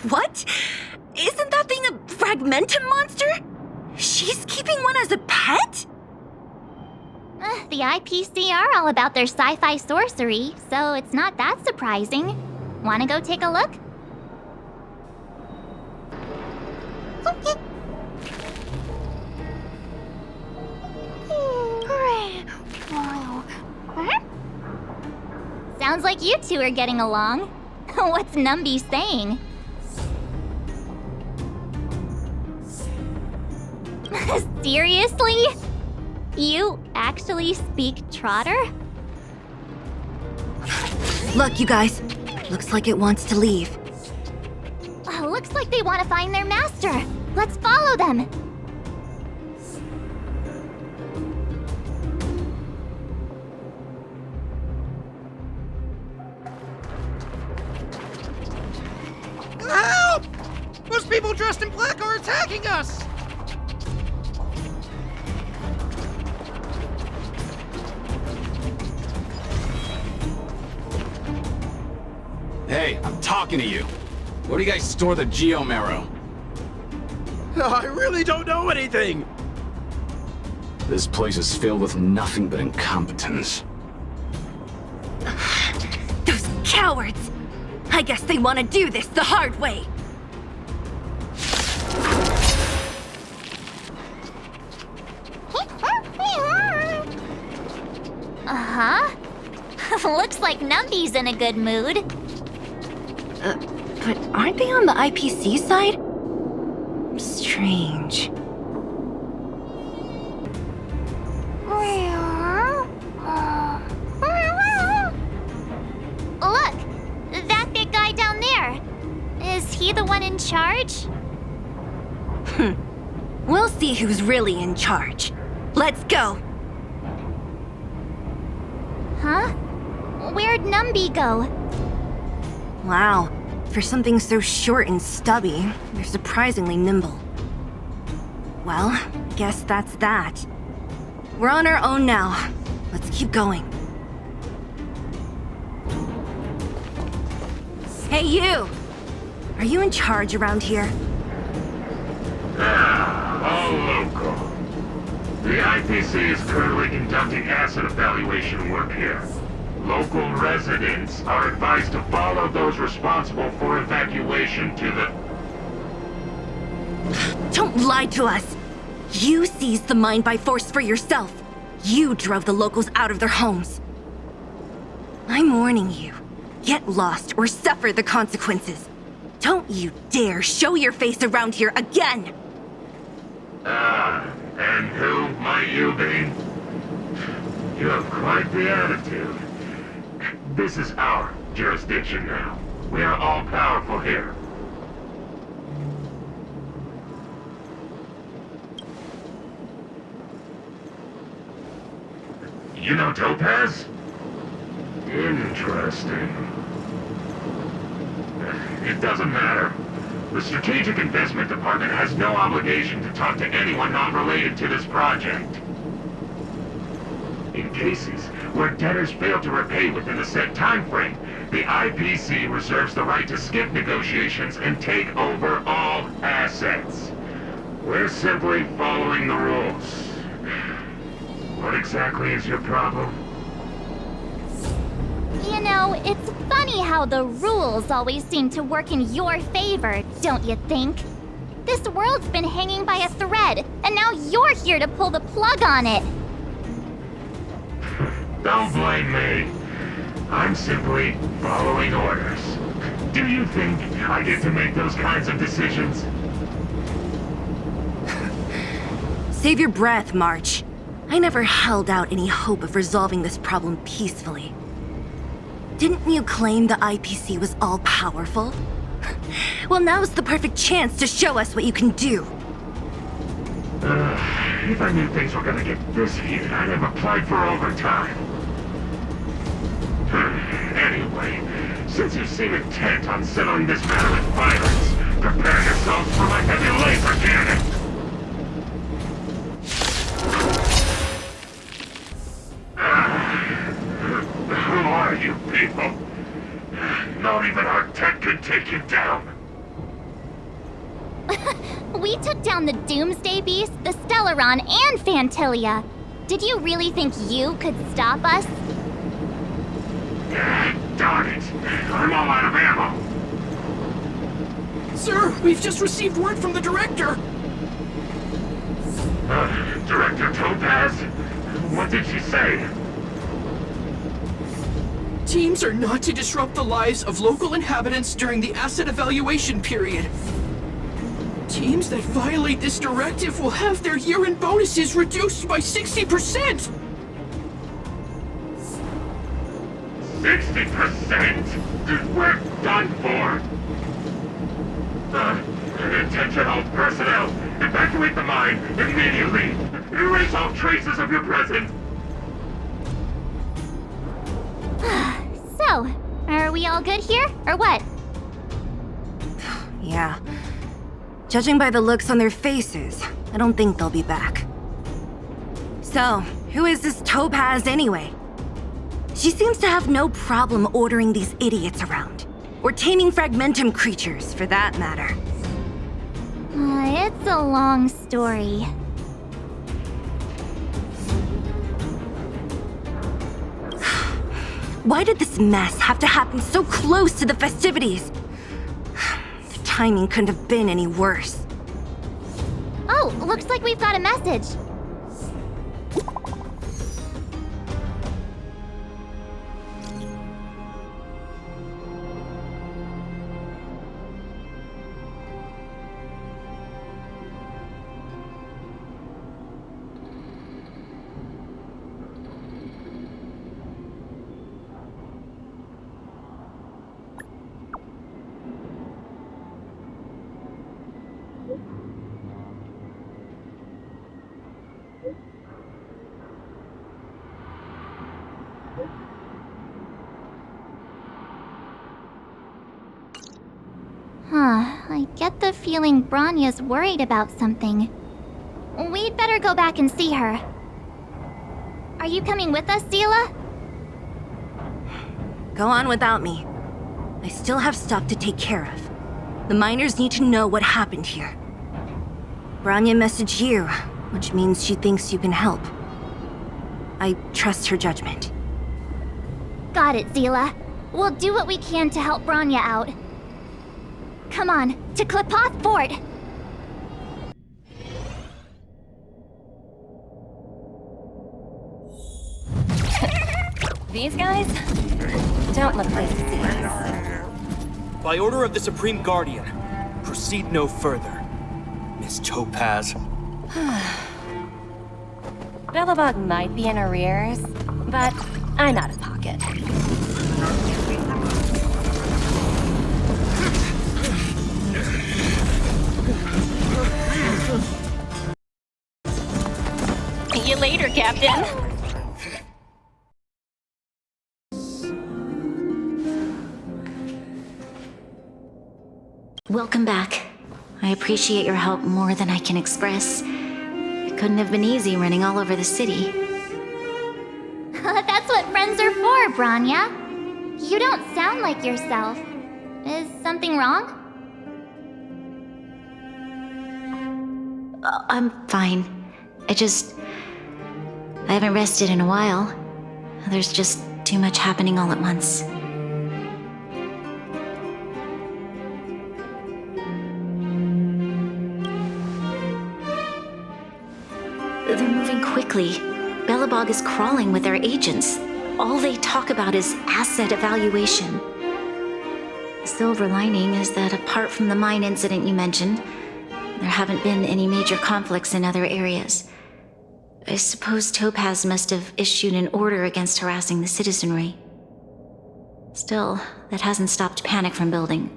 What? Isn't that thing a fragmentum monster? She's keeping one as a pet? The IPC are all about their sci-fi sorcery, so it's not that surprising. Wanna go take a look? Sounds like you two are getting along. What's Numby saying? Seriously? You actually speak Trotter? Look, you guys. Looks like it wants to leave. Looks like they want to find their master. Let's follow them. Help! Those people dressed in black are attacking us! Hey, I'm talking to you. Where do you guys store the Geomarrow? I really don't know anything! This place is filled with nothing but incompetence. Those cowards! I guess they want to do this the hard way. Uh-huh. Looks like Numby's in a good mood. But aren't they on the IPC side? Strange. Look! That big guy down there. Is he the one in charge? We'll see who's really in charge. Let's go! Huh? Where'd Numby go? Wow. For something so short and stubby, they're surprisingly nimble. Well, guess that's that. We're on our own now. Let's keep going. Hey, you! Are you in charge around here? All local. The IPC is currently conducting asset evaluation work here. Local residents are advised to follow those responsible for evacuation to the... Don't lie to us! You seized the mine by force for yourself. You drove the locals out of their homes. I'm warning you. Get lost or suffer the consequences. Don't you dare show your face around here again! And who might you be? You have quite the attitude. This is our jurisdiction now. We are all powerful here. You know Topaz? Interesting. It doesn't matter. The Strategic Investment Department has no obligation to talk to anyone not related to this project. In cases where debtors fail to repay within a set time frame, the IPC reserves the right to skip negotiations and take over all assets. We're simply following the rules. What exactly is your problem? You know, it's funny how the rules always seem to work in your favor, don't you think? This world's been hanging by a thread, and now you're here to pull the plug on it. Don't blame me. I'm simply following orders. Do you think I get to make those kinds of decisions? Save your breath, March. I never held out any hope of resolving this problem peacefully. Didn't you claim the IPC was all-powerful? Well, now's the perfect chance to show us what you can do. If I knew things were gonna get this heated, I'd have applied for overtime. Anyway, since you seem intent on settling this matter with violence, prepare yourselves for my heavy laser cannon! Who are you people? Not even our tech can take you down. We took down the Doomsday Beast, the Stellaron, and Fantilia. Did you really think you could stop us? Darn it! I'm all out of ammo! Sir, we've just received word from the director! Director Topaz? What did she say? Teams are not to disrupt the lives of local inhabitants during the asset evaluation period. Teams that violate this directive will have their year-end bonuses reduced by 60%! 60%? We're done for! Attention all personnel! Evacuate the mine immediately! Erase all traces of your presence! So, are we all good here, or what? Yeah. Judging by the looks on their faces, I don't think they'll be back. So, who is this Topaz anyway? She seems to have no problem ordering these idiots around. Or taming fragmentum creatures, for that matter. It's a long story. Why did this mess have to happen so close to the festivities? The timing couldn't have been any worse. Oh, looks like we've got a message. I get the feeling Bronya's worried about something. We'd better go back and see her. Are you coming with us, Zila? Go on without me. I still have stuff to take care of. The miners need to know what happened here. Bronya messaged you, which means she thinks you can help. I trust her judgment. Got it, Zila. We'll do what we can to help Bronya out. Come on, to Klipoth Fort! These guys don't look like to see us. By order of the Supreme Guardian, proceed no further, Miss Topaz. Billabug might be in arrears, but I'm out of pocket. See you later, Captain. Welcome back. I appreciate your help more than I can express. It couldn't have been easy running all over the city. That's what friends are for, Bronya. You don't sound like yourself. Is something wrong? I'm fine. I haven't rested in a while. There's just too much happening all at once. They're moving quickly. Belobog is crawling with their agents. All they talk about is asset evaluation. The silver lining is that apart from the mine incident you mentioned, there haven't been any major conflicts in other areas. I suppose Topaz must have issued an order against harassing the citizenry. Still, that hasn't stopped panic from building.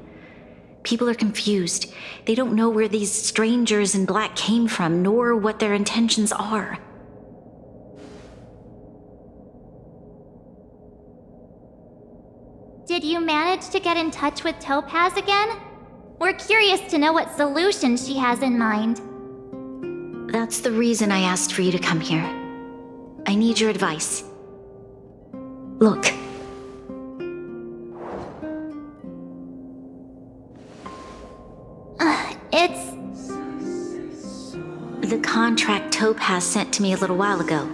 People are confused. They don't know where these strangers in black came from, nor what their intentions are. Did you manage to get in touch with Topaz again? We're curious to know what solution she has in mind. That's the reason I asked for you to come here. I need your advice. Look. It's... The contract Topaz sent to me a little while ago.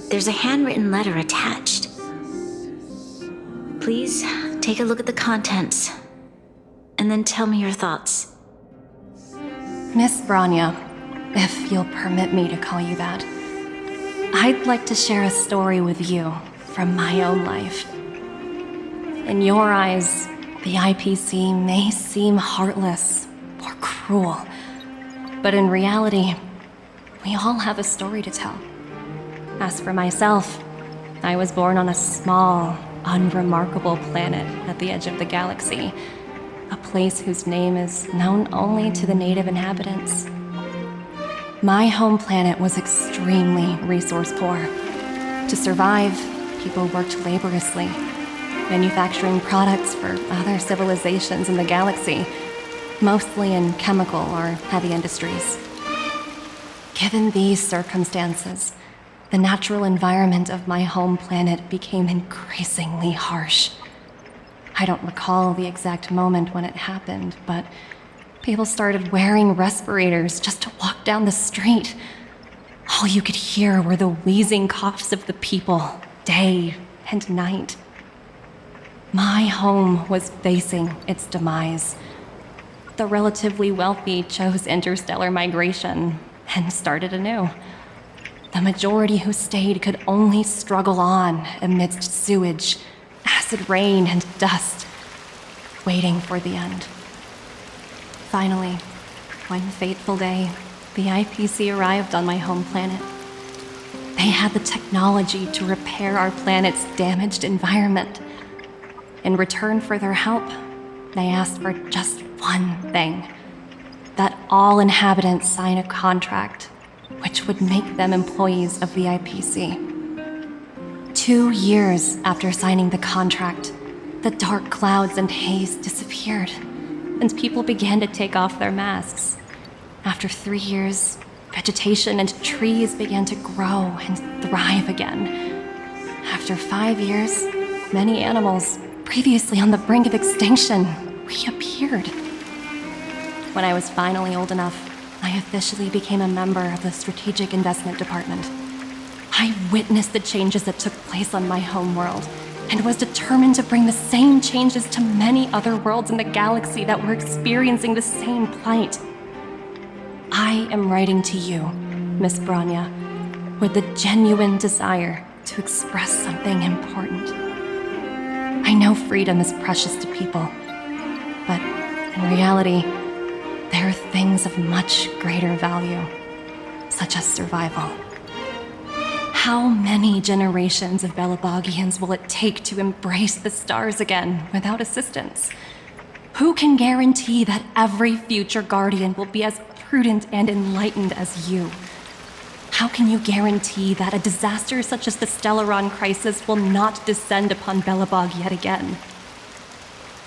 There's a handwritten letter attached. Please take a look at the contents, and then tell me your thoughts. Miss Branya, if you'll permit me to call you that, I'd like to share a story with you from my own life. In your eyes, the IPC may seem heartless or cruel, but in reality, we all have a story to tell. As for myself, I was born on a small, unremarkable planet at the edge of the galaxy, a place whose name is known only to the native inhabitants. My home planet was extremely resource poor. To survive, people worked laboriously, manufacturing products for other civilizations in the galaxy, mostly in chemical or heavy industries. Given these circumstances, the natural environment of my home planet became increasingly harsh. I don't recall the exact moment when it happened, but people started wearing respirators just to walk down the street. All you could hear were the wheezing coughs of the people, day and night. My home was facing its demise. The relatively wealthy chose interstellar migration and started anew. The majority who stayed could only struggle on amidst sewage, acid rain, and dust, waiting for the end. Finally, one fateful day, the IPC arrived on my home planet. They had the technology to repair our planet's damaged environment. In return for their help, they asked for just one thing: that all inhabitants sign a contract which would make them employees of the IPC. 2 years after signing the contract, the dark clouds and haze disappeared, and people began to take off their masks. After 3 years, vegetation and trees began to grow and thrive again. After 5 years, many animals, previously on the brink of extinction, reappeared. When I was finally old enough, I officially became a member of the Strategic Investment Department. I witnessed the changes that took place on my homeworld, and was determined to bring the same changes to many other worlds in the galaxy that were experiencing the same plight. I am writing to you, Miss Branya, with the genuine desire to express something important. I know freedom is precious to people, but in reality, there are things of much greater value, such as survival. How many generations of Belabogians will it take to embrace the stars again without assistance? Who can guarantee that every future Guardian will be as prudent and enlightened as you? How can you guarantee that a disaster such as the Stellaron crisis will not descend upon Belobog yet again?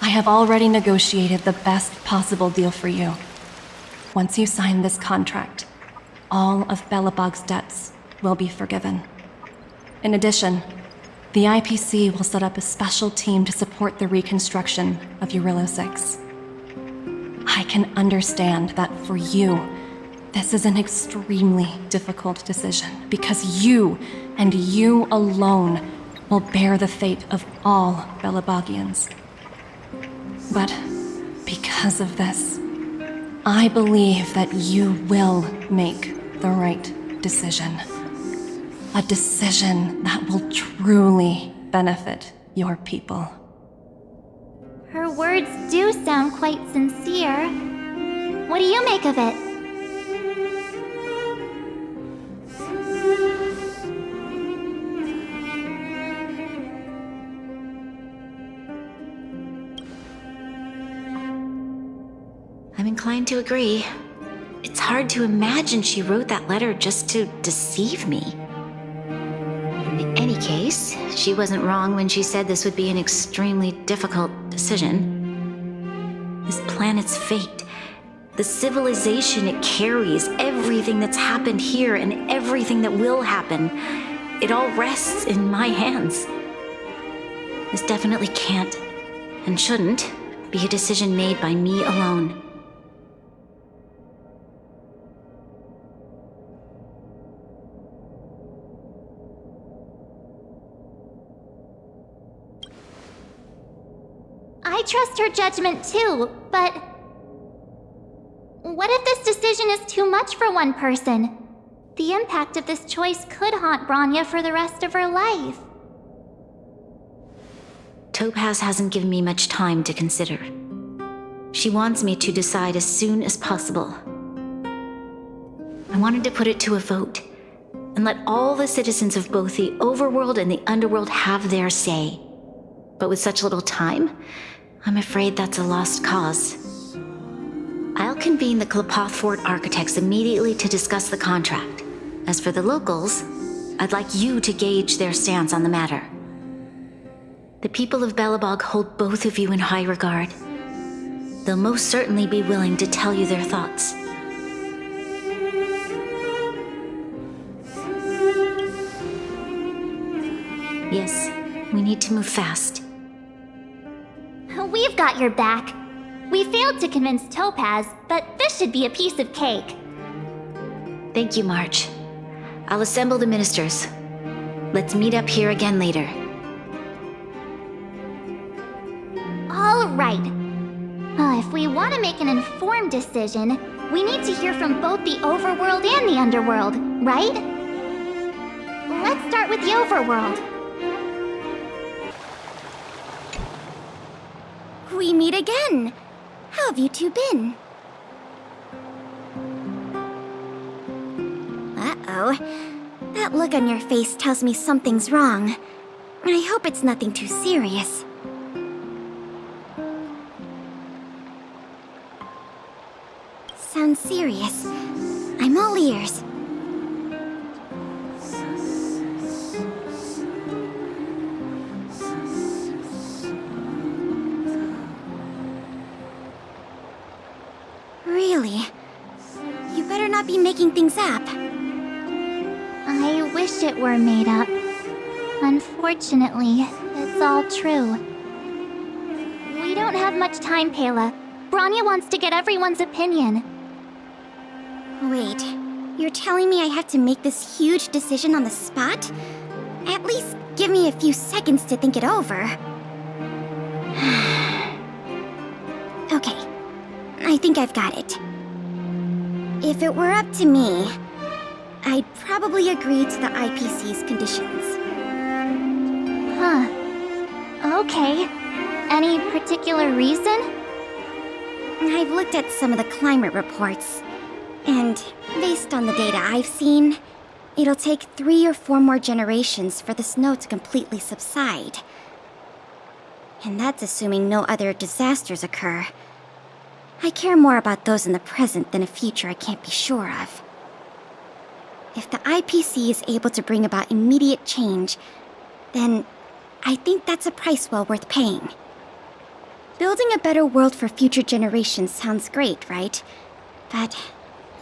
I have already negotiated the best possible deal for you. Once you sign this contract, all of Belobog's debts will be forgiven. In addition, the IPC will set up a special team to support the reconstruction of Eurillo 6. I can understand that for you, this is an extremely difficult decision, because you, and you alone, will bear the fate of all Belobogians. But because of this, I believe that you will make the right decision. A decision that will truly benefit your people. Her words do sound quite sincere. What do you make of it? inclined to agree. It's hard to imagine she wrote that letter just to deceive me. In any case, she wasn't wrong when she said this would be an extremely difficult decision. This planet's fate, the civilization it carries, everything that's happened here and everything that will happen, it all rests in my hands. This definitely can't, and shouldn't, be a decision made by me alone. I trust her judgment too, but what if this decision is too much for one person? The impact of this choice could haunt Bronya for the rest of her life. Topaz hasn't given me much time to consider. She wants me to decide as soon as possible. I wanted to put it to a vote, and let all the citizens of both the overworld and the underworld have their say. But with such little time, I'm afraid that's a lost cause. I'll convene the Klapoth Fort architects immediately to discuss the contract. As for the locals, I'd like you to gauge their stance on the matter. The people of Belobog hold both of you in high regard. They'll most certainly be willing to tell you their thoughts. Yes, we need to move fast. We've got your back. We failed to convince Topaz, but this should be a piece of cake. Thank you, March. I'll assemble the ministers. Let's meet up here again later. All right. If we want to make an informed decision, we need to hear from both the overworld and the underworld, right? Let's start with the overworld. We meet again. How have you two been? Uh-oh. That look on your face tells me something's wrong. I hope it's nothing too serious. Sounds serious. I'm all ears. Really? You better not be making things up. I wish it were made up. Unfortunately, it's all true. We don't have much time, Pela. Bronya wants to get everyone's opinion. Wait, you're telling me I have to make this huge decision on the spot? At least give me a few seconds to think it over. Okay, I think I've got it. If it were up to me, I'd probably agree to the IPC's conditions. Huh. Okay. Any particular reason? I've looked at some of the climate reports, and based on the data I've seen, it'll take 3 or 4 more generations for the snow to completely subside. And that's assuming no other disasters occur. I care more about those in the present than a future I can't be sure of. If the IPC is able to bring about immediate change, then I think that's a price well worth paying. Building a better world for future generations sounds great, right? But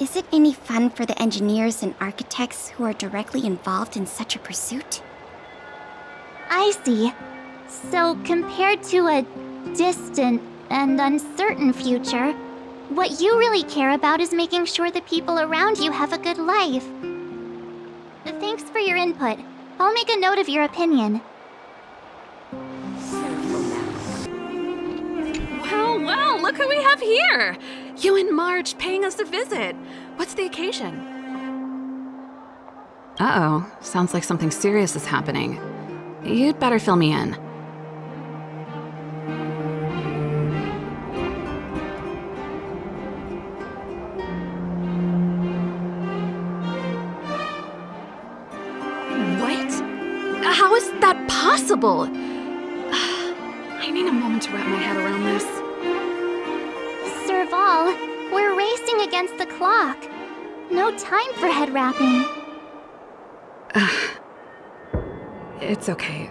is it any fun for the engineers and architects who are directly involved in such a pursuit? I see. So compared to a distant and uncertain future, what you really care about is making sure the people around you have a good life. Thanks for your input. I'll make a note of your opinion. Well, look who we have here! You and March paying us a visit. What's the occasion? Uh-oh, sounds like something serious is happening. You'd better fill me in. What? How is that possible? I need a moment to wrap my head around this. Serval, against the clock. No time for head wrapping. It's okay.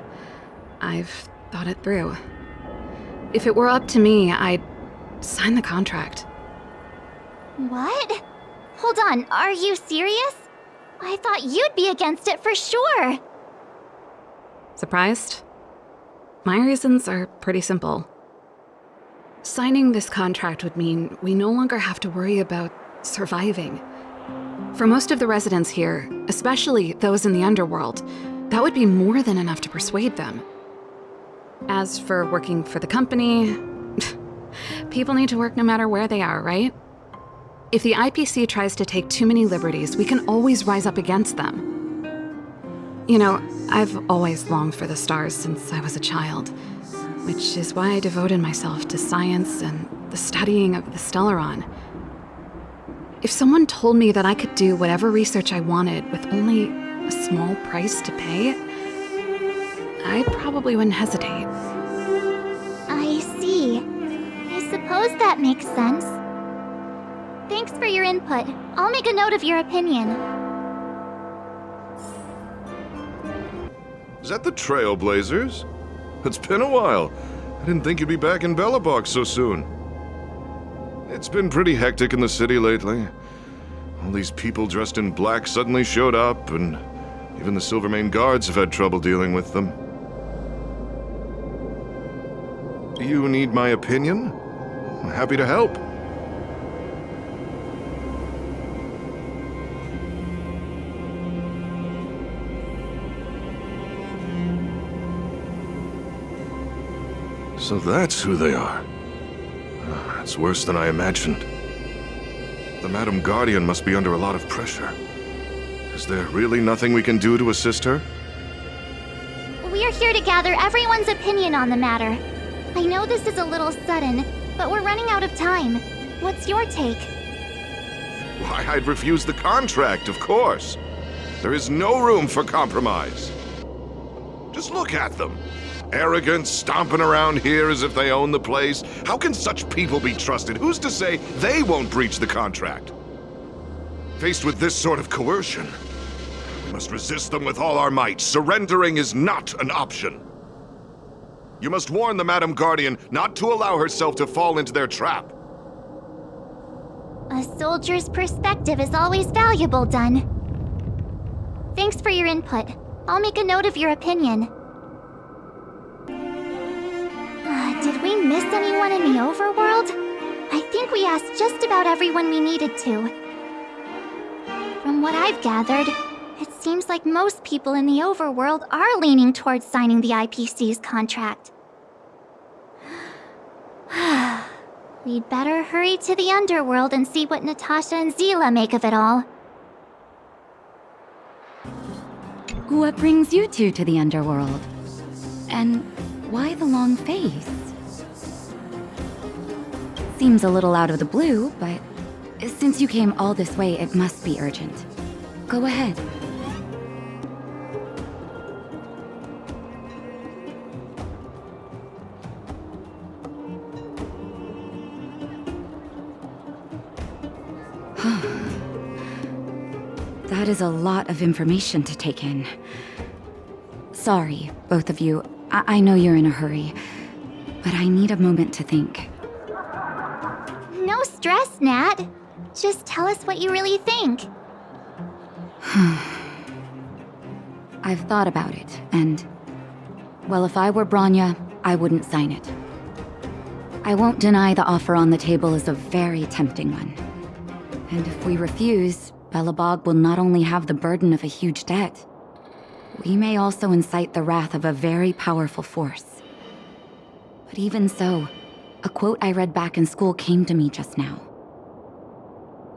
I've thought it through. If it were up to me, I'd sign the contract. What? Hold on, are you serious? I thought you'd be against it for sure. Surprised? My reasons are pretty simple. Signing this contract would mean we no longer have to worry about surviving. For most of the residents here, especially those in the underworld, that would be more than enough to persuade them. As for working for the company, people need to work no matter where they are, right? If the IPC tries to take too many liberties, we can always rise up against them. You know, I've always longed for the stars since I was a child, which is why I devoted myself to science and the studying of the Stellaron. If someone told me that I could do whatever research I wanted with only a small price to pay, I probably wouldn't hesitate. I see. I suppose that makes sense. Thanks for your input. I'll make a note of your opinion. Is that the Trailblazers? It's been a while. I didn't think you'd be back in Belobog so soon. It's been pretty hectic in the city lately. All these people dressed in black suddenly showed up, and even the Silvermane guards have had trouble dealing with them. Do you need my opinion? I'm happy to help. So that's who they are. It's worse than I imagined. The Madam Guardian must be under a lot of pressure. Is there really nothing we can do to assist her? We're here to gather everyone's opinion on the matter. I know this is a little sudden, but we're running out of time. What's your take? Why, I'd refuse the contract, of course. There is no room for compromise. Just look at them. Arrogant, stomping around here as if they own the place. How can such people be trusted? Who's to say they won't breach the contract? Faced with this sort of coercion, we must resist them with all our might. Surrendering is not an option. You must warn the Madam Guardian not to allow herself to fall into their trap. A soldier's perspective is always valuable, Dunn. Thanks for your input. I'll make a note of your opinion. Did we miss anyone in the overworld? I think we asked just about everyone we needed to. From what I've gathered, it seems like most people in the overworld are leaning towards signing the IPC's contract. We'd better hurry to the underworld and see what Natasha and Zila make of it all. What brings you two to the underworld? And why the long face? Seems a little out of the blue, but since you came all this way, it must be urgent. Go ahead. That is a lot of information to take in. Sorry, both of you. I know you're in a hurry, but I need a moment to think. No stress, Nat. Just tell us what you really think. I've thought about it, and... well, if I were Branya, I wouldn't sign it. I won't deny the offer on the table is a very tempting one. And if we refuse, Belobog will not only have the burden of a huge debt, we may also incite the wrath of a very powerful force. But even so, a quote I read back in school came to me just now.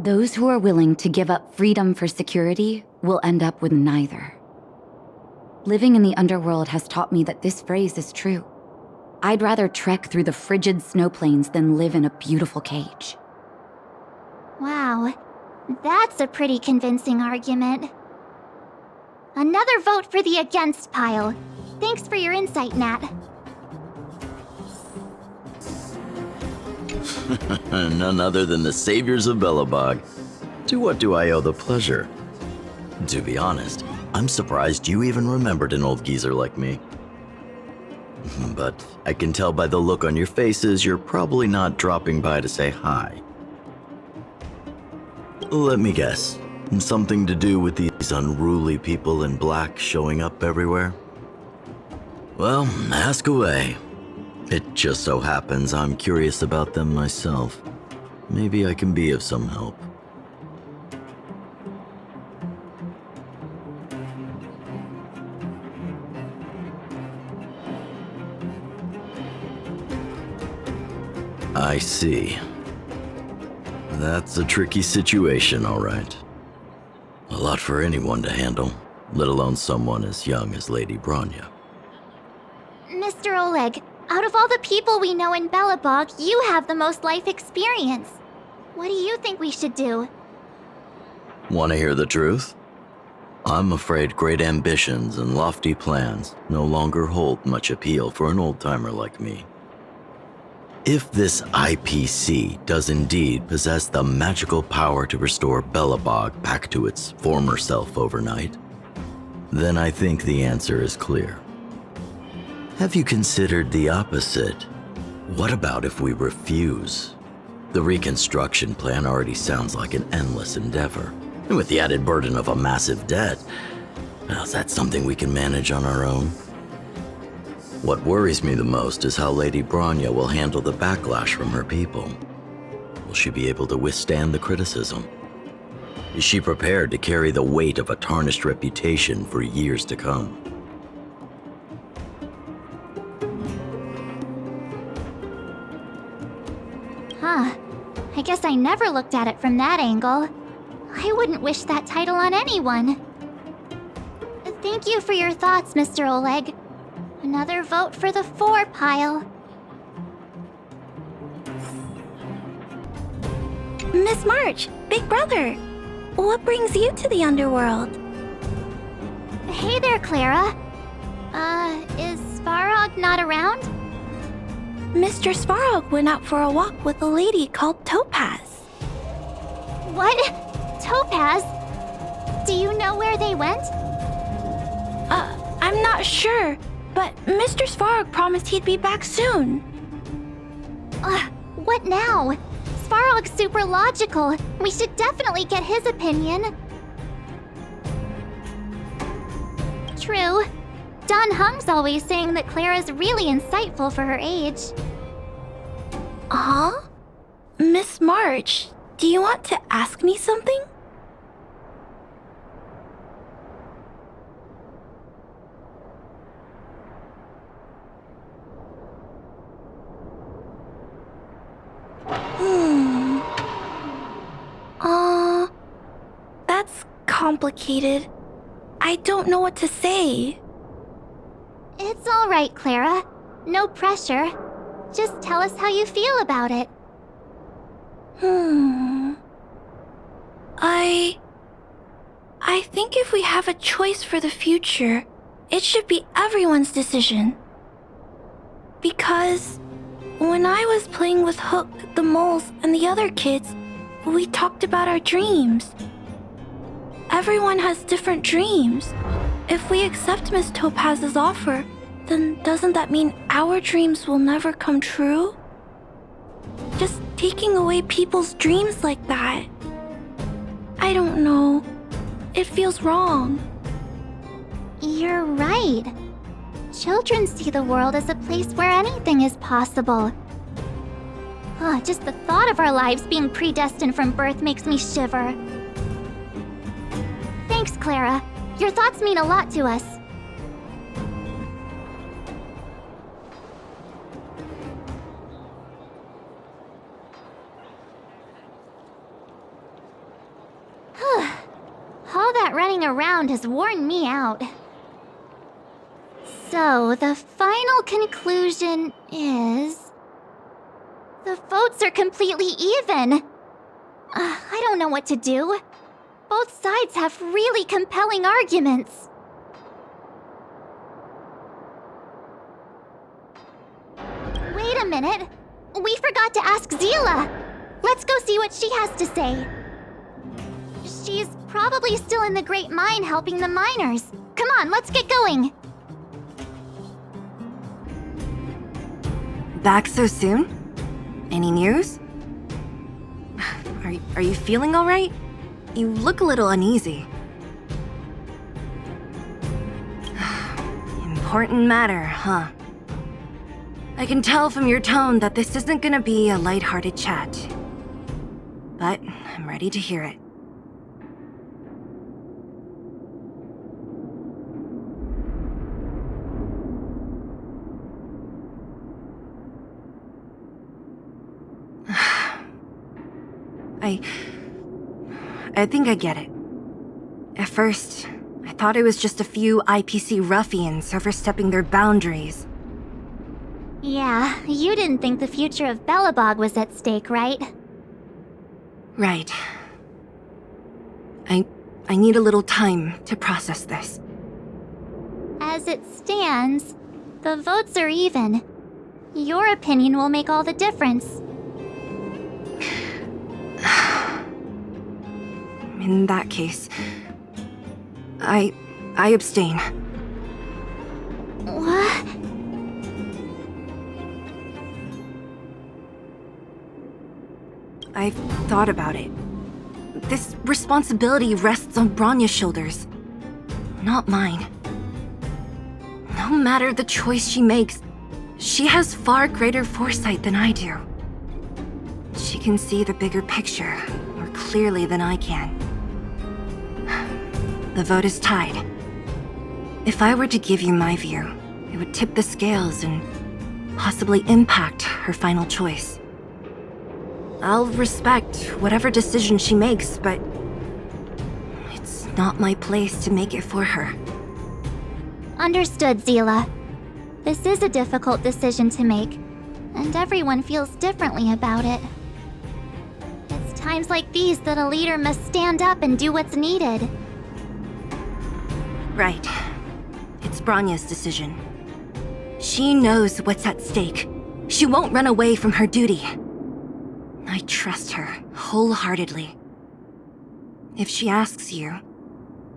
Those who are willing to give up freedom for security will end up with neither. Living in the underworld has taught me that this phrase is true. I'd rather trek through the frigid snow plains than live in a beautiful cage. Wow, that's a pretty convincing argument. Another vote for the against pile. Thanks for your insight, Nat. None other than the saviors of Belobog. To what do I owe the pleasure? To be honest, I'm surprised you even remembered an old geezer like me. But I can tell by the look on your faces you're probably not dropping by to say hi. Let me guess. Something to do with these unruly people in black showing up everywhere? Well, ask away. It just so happens I'm curious about them myself. Maybe I can be of some help. I see. That's a tricky situation, all right. A lot for anyone to handle, let alone someone as young as Lady Bronya. Mr. Oleg, out of all the people we know in Belobog, you have the most life experience. What do you think we should do? Want to hear the truth? I'm afraid great ambitions and lofty plans no longer hold much appeal for an old-timer like me. If this IPC does indeed possess the magical power to restore Belobog back to its former self overnight, then I think the answer is clear. Have you considered the opposite? What about if we refuse? The reconstruction plan already sounds like an endless endeavor, and with the added burden of a massive debt, well, is that something we can manage on our own? What worries me the most is how Lady Bronya will handle the backlash from her people. Will she be able to withstand the criticism? Is she prepared to carry the weight of a tarnished reputation for years to come? Huh. I guess I never looked at it from that angle. I wouldn't wish that title on anyone. Thank you for your thoughts, Mr. Oleg. Another vote for the 4 pile. Miss March, big brother, what brings you to the underworld? Hey there, Clara. Is Svarog not around? Mr. Svarog went out for a walk with a lady called Topaz. What? Topaz? Do you know where they went? I'm not sure, but Mr. Svarog promised he'd be back soon. What now? Svarog's super logical. We should definitely get his opinion. True. Don Hung's always saying that Clara's really insightful for her age. Huh? Miss March, do you want to ask me something? That's complicated. I don't know what to say. It's all right, Clara. No pressure. Just tell us how you feel about it. I think if we have a choice for the future, it should be everyone's decision. Because when I was playing with Hook, the moles, and the other kids, we talked about our dreams. Everyone has different dreams. If we accept Miss Topaz's offer, then doesn't that mean our dreams will never come true? Just taking away people's dreams like that. I don't know. It feels wrong. You're right. Children see the world as a place where anything is possible. Just the thought of our lives being predestined from birth makes me shiver. Thanks, Clara. Your thoughts mean a lot to us. All that running around has worn me out. So, the final conclusion is... the votes are completely even. I don't know what to do. Both sides have really compelling arguments. Wait a minute. We forgot forgot to ask Zila. Let's go see what she has to say. She's probably still in the Great Mine helping the miners. Come on, let's get going. Back so soon? Any news? Are you feeling all right? You look a little uneasy. Important matter, huh? I can tell from your tone that this isn't gonna be a lighthearted chat. But I'm ready to hear it. I think I get it. At first, I thought it was just a few IPC ruffians overstepping their boundaries. Yeah, you didn't think the future of Belobog was at stake, right? Right. I need a little time to process this. As it stands, the votes are even. Your opinion will make all the difference. In that case, I abstain. What? I've thought about it. This responsibility rests on Bronya's shoulders, not mine. No matter the choice she makes, she has far greater foresight than I do. She can see the bigger picture more clearly than I can. The vote is tied. If I were to give you my view, it would tip the scales and possibly impact her final choice. I'll respect whatever decision she makes, but it's not my place to make it for her. Understood, Zila. This is a difficult decision to make, and everyone feels differently about it. It's times like these that a leader must stand up and do what's needed. Right. It's Bronya's decision. She knows what's at stake. She won't run away from her duty. I trust her wholeheartedly. If she asks you,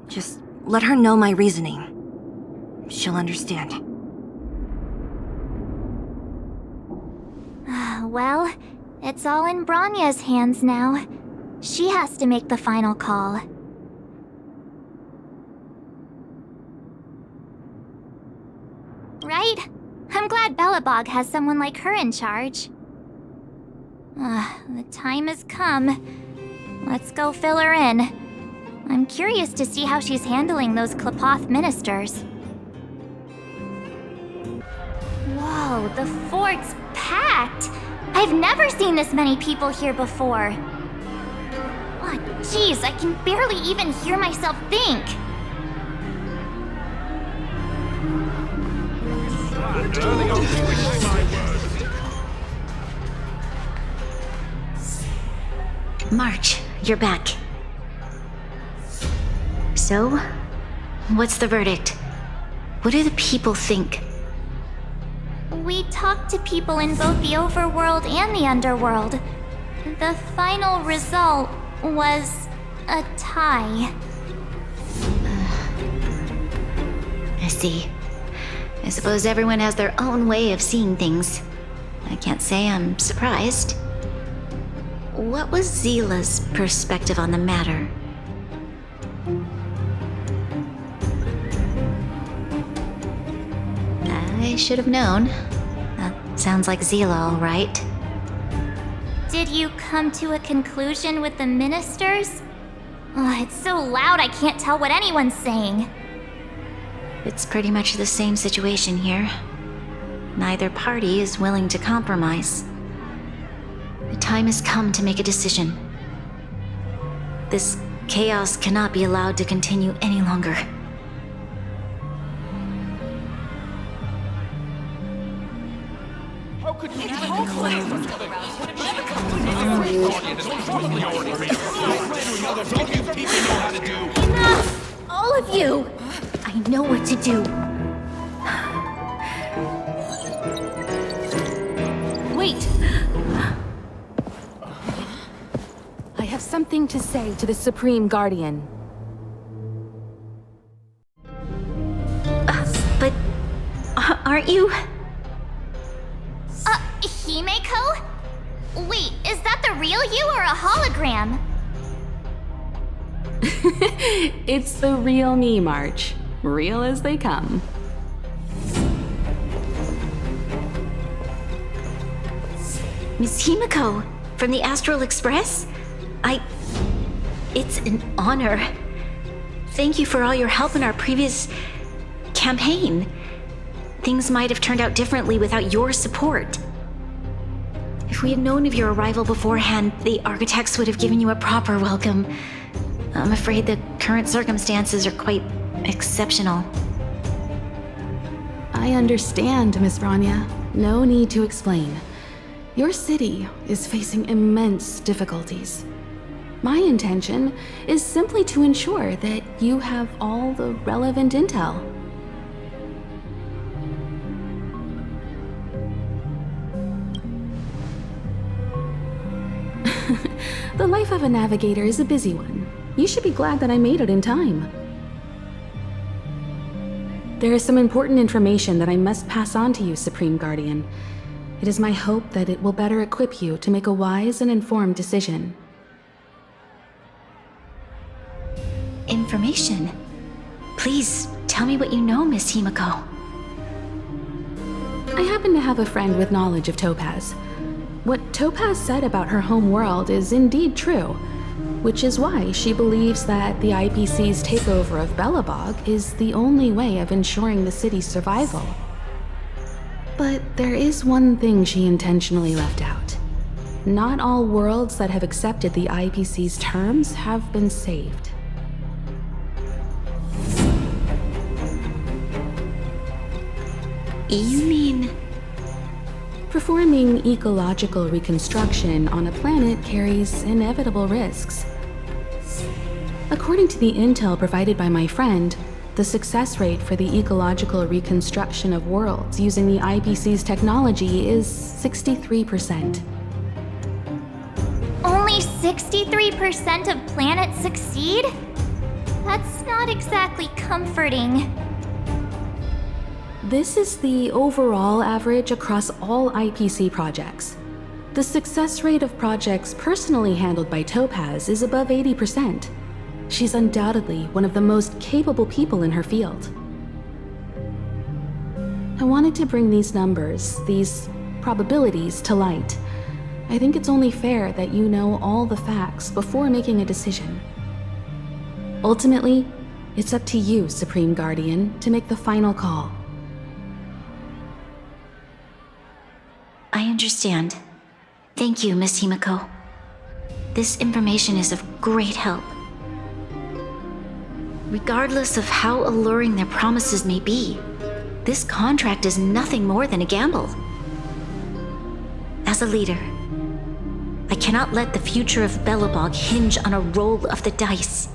just let her know my reasoning. She'll understand. Well, it's all in Bronya's hands now. She has to make the final call. Right? I'm glad Belobog has someone like her in charge. The time has come. Let's go fill her in. I'm curious to see how she's handling those Klapoth ministers. Whoa, the fort's packed! I've never seen this many people here before. Oh, jeez, I can barely even hear myself think. March, you're back. So, what's the verdict? What do the people think? We talked to people in both the overworld and the underworld. The final result was a tie. I see. I suppose everyone has their own way of seeing things. I can't say I'm surprised. What was Zila's perspective on the matter? I should have known. That sounds like Zila, all right. Did you come to a conclusion with the ministers? Oh, it's so loud I can't tell what anyone's saying. It's pretty much the same situation here. Neither party is willing to compromise. The time has come to make a decision. This chaos cannot be allowed to continue any longer. How could you Enough! All of you! I know what to do. Wait! have something to say to the Supreme Guardian. But aren't you? Himeko? Wait, is that the real you or a hologram? It's the real me, March. Real as they come. Miss Himeko, from the Astral Express? It's an honor. Thank you for all your help in our previous campaign. Things might have turned out differently without your support. If we had known of your arrival beforehand, the architects would have given you a proper welcome. I'm afraid the current circumstances are quite exceptional. I understand, Miss Branya. No need to explain. Your city is facing immense difficulties. My intention is simply to ensure that you have all the relevant intel. The life of a navigator is a busy one. You should be glad that I made it in time. There is some important information that I must pass on to you, Supreme Guardian. It is my hope that it will better equip you to make a wise and informed decision. Information? Please, tell me what you know, Miss Himeko. I happen to have a friend with knowledge of Topaz. What Topaz said about her home world is indeed true, which is why she believes that the IPC's takeover of Belobog is the only way of ensuring the city's survival. But there is one thing she intentionally left out. Not all worlds that have accepted the IPC's terms have been saved. You mean... Performing ecological reconstruction on a planet carries inevitable risks. According to the intel provided by my friend, the success rate for the ecological reconstruction of worlds using the IPC's technology is 63%. Only 63% of planets succeed? That's not exactly comforting. This is the overall average across all IPC projects. The success rate of projects personally handled by Topaz is above 80%. She's undoubtedly one of the most capable people in her field. I wanted to bring these numbers, these probabilities, to light. I think it's only fair that you know all the facts before making a decision. Ultimately, it's up to you, Supreme Guardian, to make the final call. I understand. Thank you, Miss Himeko. This information is of great help. Regardless of how alluring their promises may be, this contract is nothing more than a gamble. As a leader, I cannot let the future of Belobog hinge on a roll of the dice.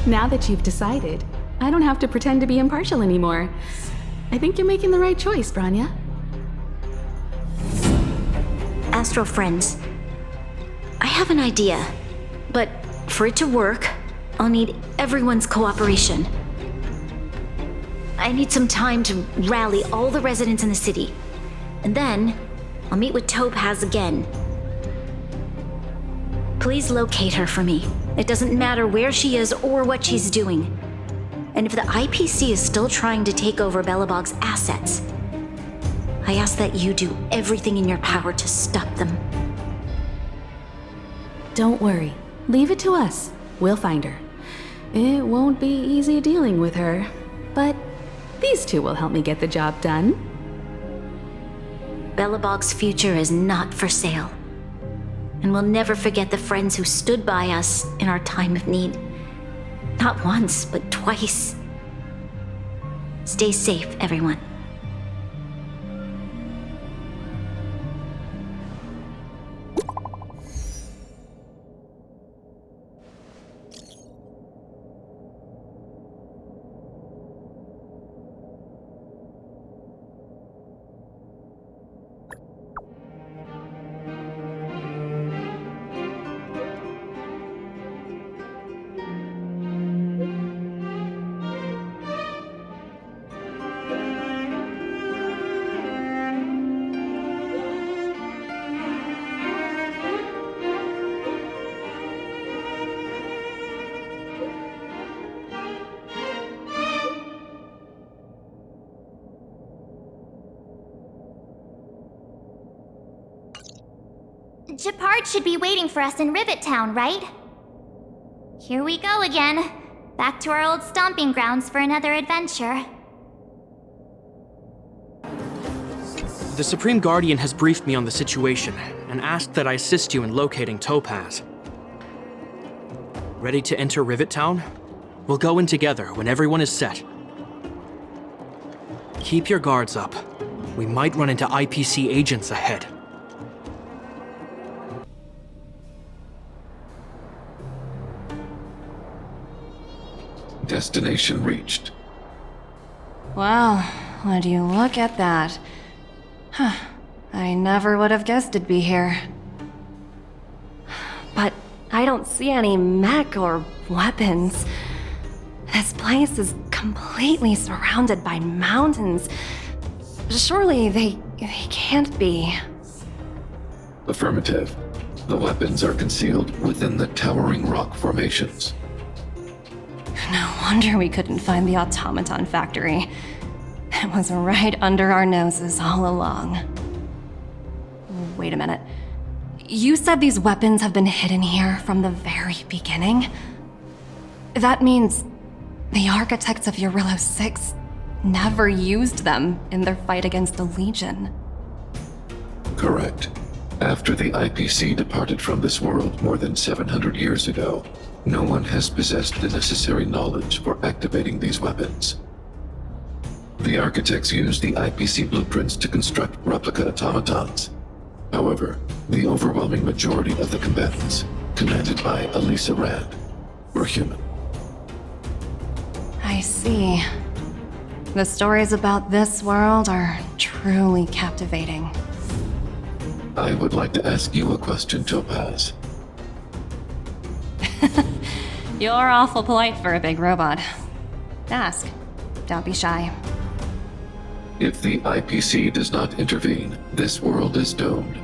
Now that you've decided, I don't have to pretend to be impartial anymore. I think you're making the right choice, Branya. Astro friends, I have an idea, but for it to work, I'll need everyone's cooperation. I need some time to rally all the residents in the city, and then I'll meet with Topaz again. Please locate her for me. It doesn't matter where she is or what she's doing. And if the IPC is still trying to take over Belobog's assets, I ask that you do everything in your power to stop them. Don't worry. Leave it to us. We'll find her. It won't be easy dealing with her, but these two will help me get the job done. Belobog's future is not for sale. And we'll never forget the friends who stood by us in our time of need. Not once, but twice. Stay safe, everyone. Gepard should be waiting for us in Rivet Town, right? Here we go again. Back to our old stomping grounds for another adventure. The Supreme Guardian has briefed me on the situation and asked that I assist you in locating Topaz. Ready to enter Rivet Town? We'll go in together when everyone is set. Keep your guards up. We might run into IPC agents ahead. Destination reached. Wow, would you look at that? Huh, I never would have guessed it'd be here. But I don't see any mech or weapons. This place is completely surrounded by mountains. Surely they can't be. Affirmative. The weapons are concealed within the towering rock formations. No wonder we couldn't find the automaton factory. It was right under our noses all along. Wait a minute. You said these weapons have been hidden here from the very beginning? That means the architects of Eurillo 6 never used them in their fight against the Legion. Correct. After the IPC departed from this world more than 700 years ago, no one has possessed the necessary knowledge for activating these weapons. The architects used the IPC blueprints to construct replica automatons. However, the overwhelming majority of the combatants, commanded by Elisa Rand, were human. I see. The stories about this world are truly captivating. I would like to ask you a question, Topaz. You're awful polite for a big robot. Ask. Don't be shy. If the IPC does not intervene, this world is doomed.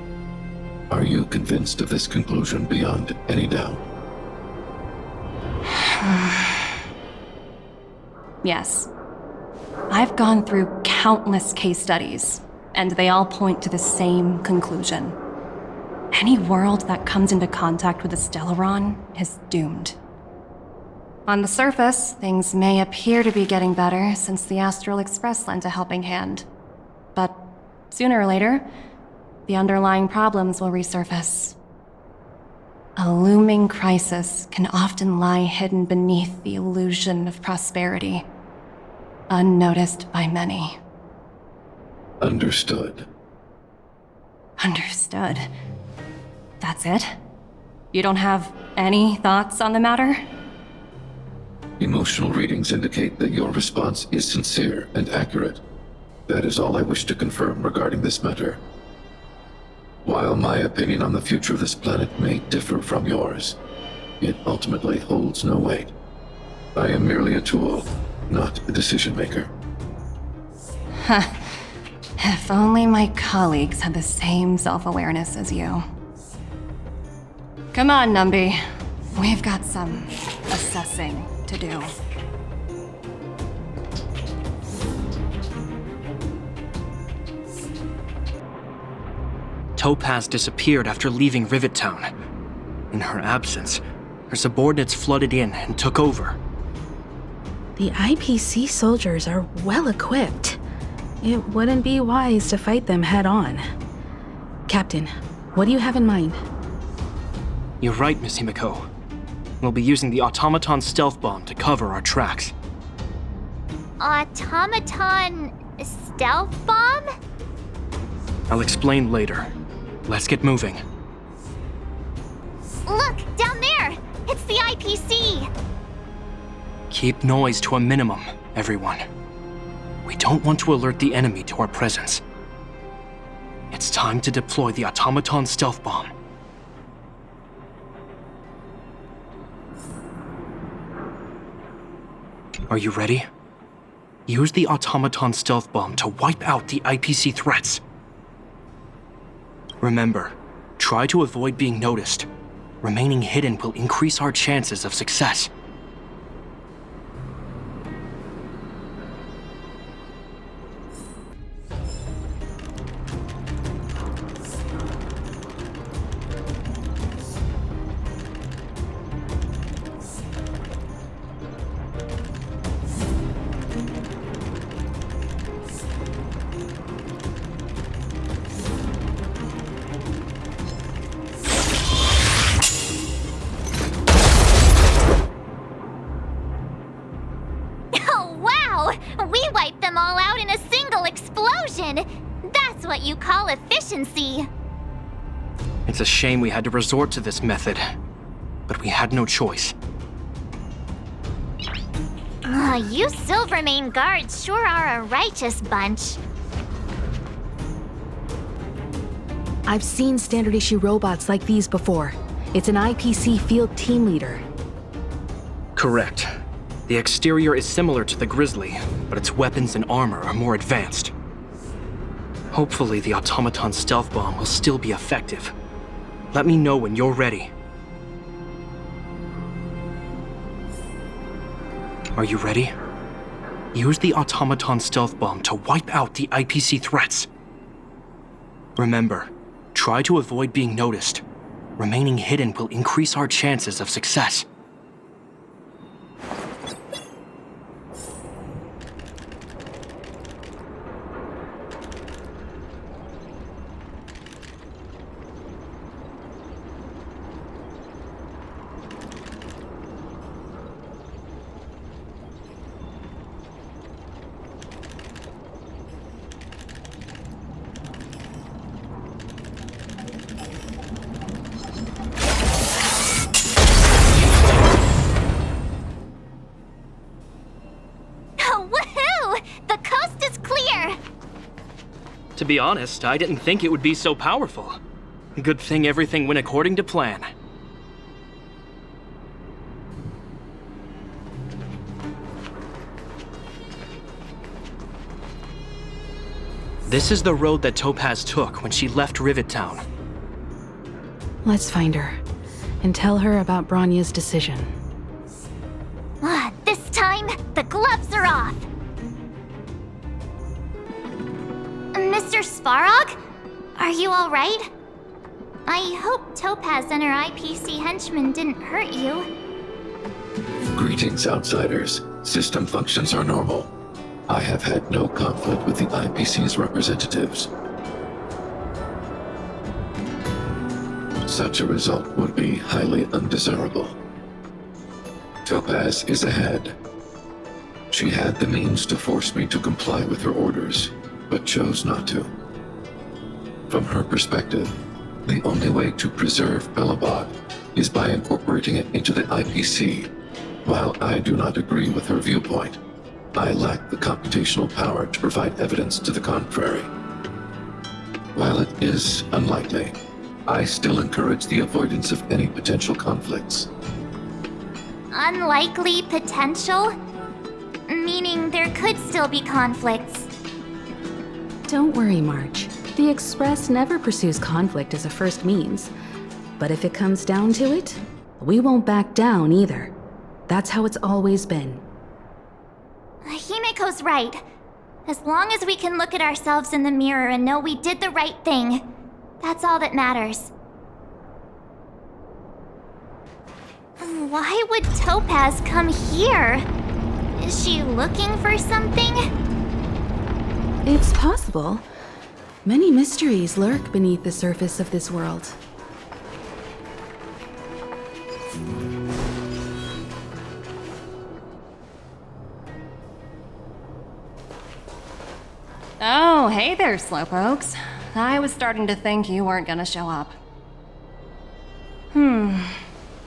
Are you convinced of this conclusion beyond any doubt? Yes. I've gone through countless case studies, and they all point to the same conclusion. Any world that comes into contact with a Stellaron is doomed. On the surface, things may appear to be getting better since the Astral Express lent a helping hand. But sooner or later, the underlying problems will resurface. A looming crisis can often lie hidden beneath the illusion of prosperity, unnoticed by many. Understood. Understood. That's it? You don't have any thoughts on the matter? Emotional readings indicate that your response is sincere and accurate. That is all I wish to confirm regarding this matter. While my opinion on the future of this planet may differ from yours, it ultimately holds no weight. I am merely a tool, not a decision maker. Huh. If only my colleagues had the same self-awareness as you. Come on, Numby. We've got some assessing to do. Topaz disappeared after leaving Rivet Town. In her absence, her subordinates flooded in and took over. The IPC soldiers are well equipped. It wouldn't be wise to fight them head on. Captain, what do you have in mind? You're right, Miss Himiko. We'll be using the automaton stealth bomb to cover our tracks. Automaton stealth bomb? I'll explain later. Let's get moving. Look, down there! It's the IPC! Keep noise to a minimum, everyone. We don't want to alert the enemy to our presence. It's time to deploy the automaton stealth bomb. Are you ready? Use the automaton stealth bomb to wipe out the IPC threats. Remember, try to avoid being noticed. Remaining hidden will increase our chances of success. explosion! That's what you call efficiency! It's a shame we had to resort to this method, but we had no choice. You Silvermane guards sure are a righteous bunch. I've seen standard issue robots like these before. It's an IPC field team leader. Correct. The exterior is similar to the Grizzly, but its weapons and armor are more advanced. Hopefully the automaton stealth bomb will still be effective. Let me know when you're ready. Are you ready? Use the automaton stealth bomb to wipe out the IPC threats. Remember, try to avoid being noticed. Remaining hidden will increase our chances of success. To be honest, I didn't think it would be so powerful. Good thing everything went according to plan. This is the road that Topaz took when she left Rivet Town. Let's find her and tell her about Bronya's decision. This time, the gloves are off. Mr. Svarog? Are you alright? I hope Topaz and her IPC henchmen didn't hurt you. Greetings, outsiders. System functions are normal. I have had no conflict with the IPC's representatives. Such a result would be highly undesirable. Topaz is ahead. She had the means to force me to comply with her orders, but chose not to. From her perspective, the only way to preserve Belobog is by incorporating it into the IPC. While I do not agree with her viewpoint, I lack the computational power to provide evidence to the contrary. While it is unlikely, I still encourage the avoidance of any potential conflicts. Unlikely potential? Meaning there could still be conflicts. Don't worry, March. The Express never pursues conflict as a first means. But if it comes down to it, we won't back down either. That's how it's always been. Himiko's right. As long as we can look at ourselves in the mirror and know we did the right thing, that's all that matters. Why would Topaz come here? Is she looking for something? It's possible. Many mysteries lurk beneath the surface of this world. Oh, hey there, Slowpokes. I was starting to think you weren't gonna show up.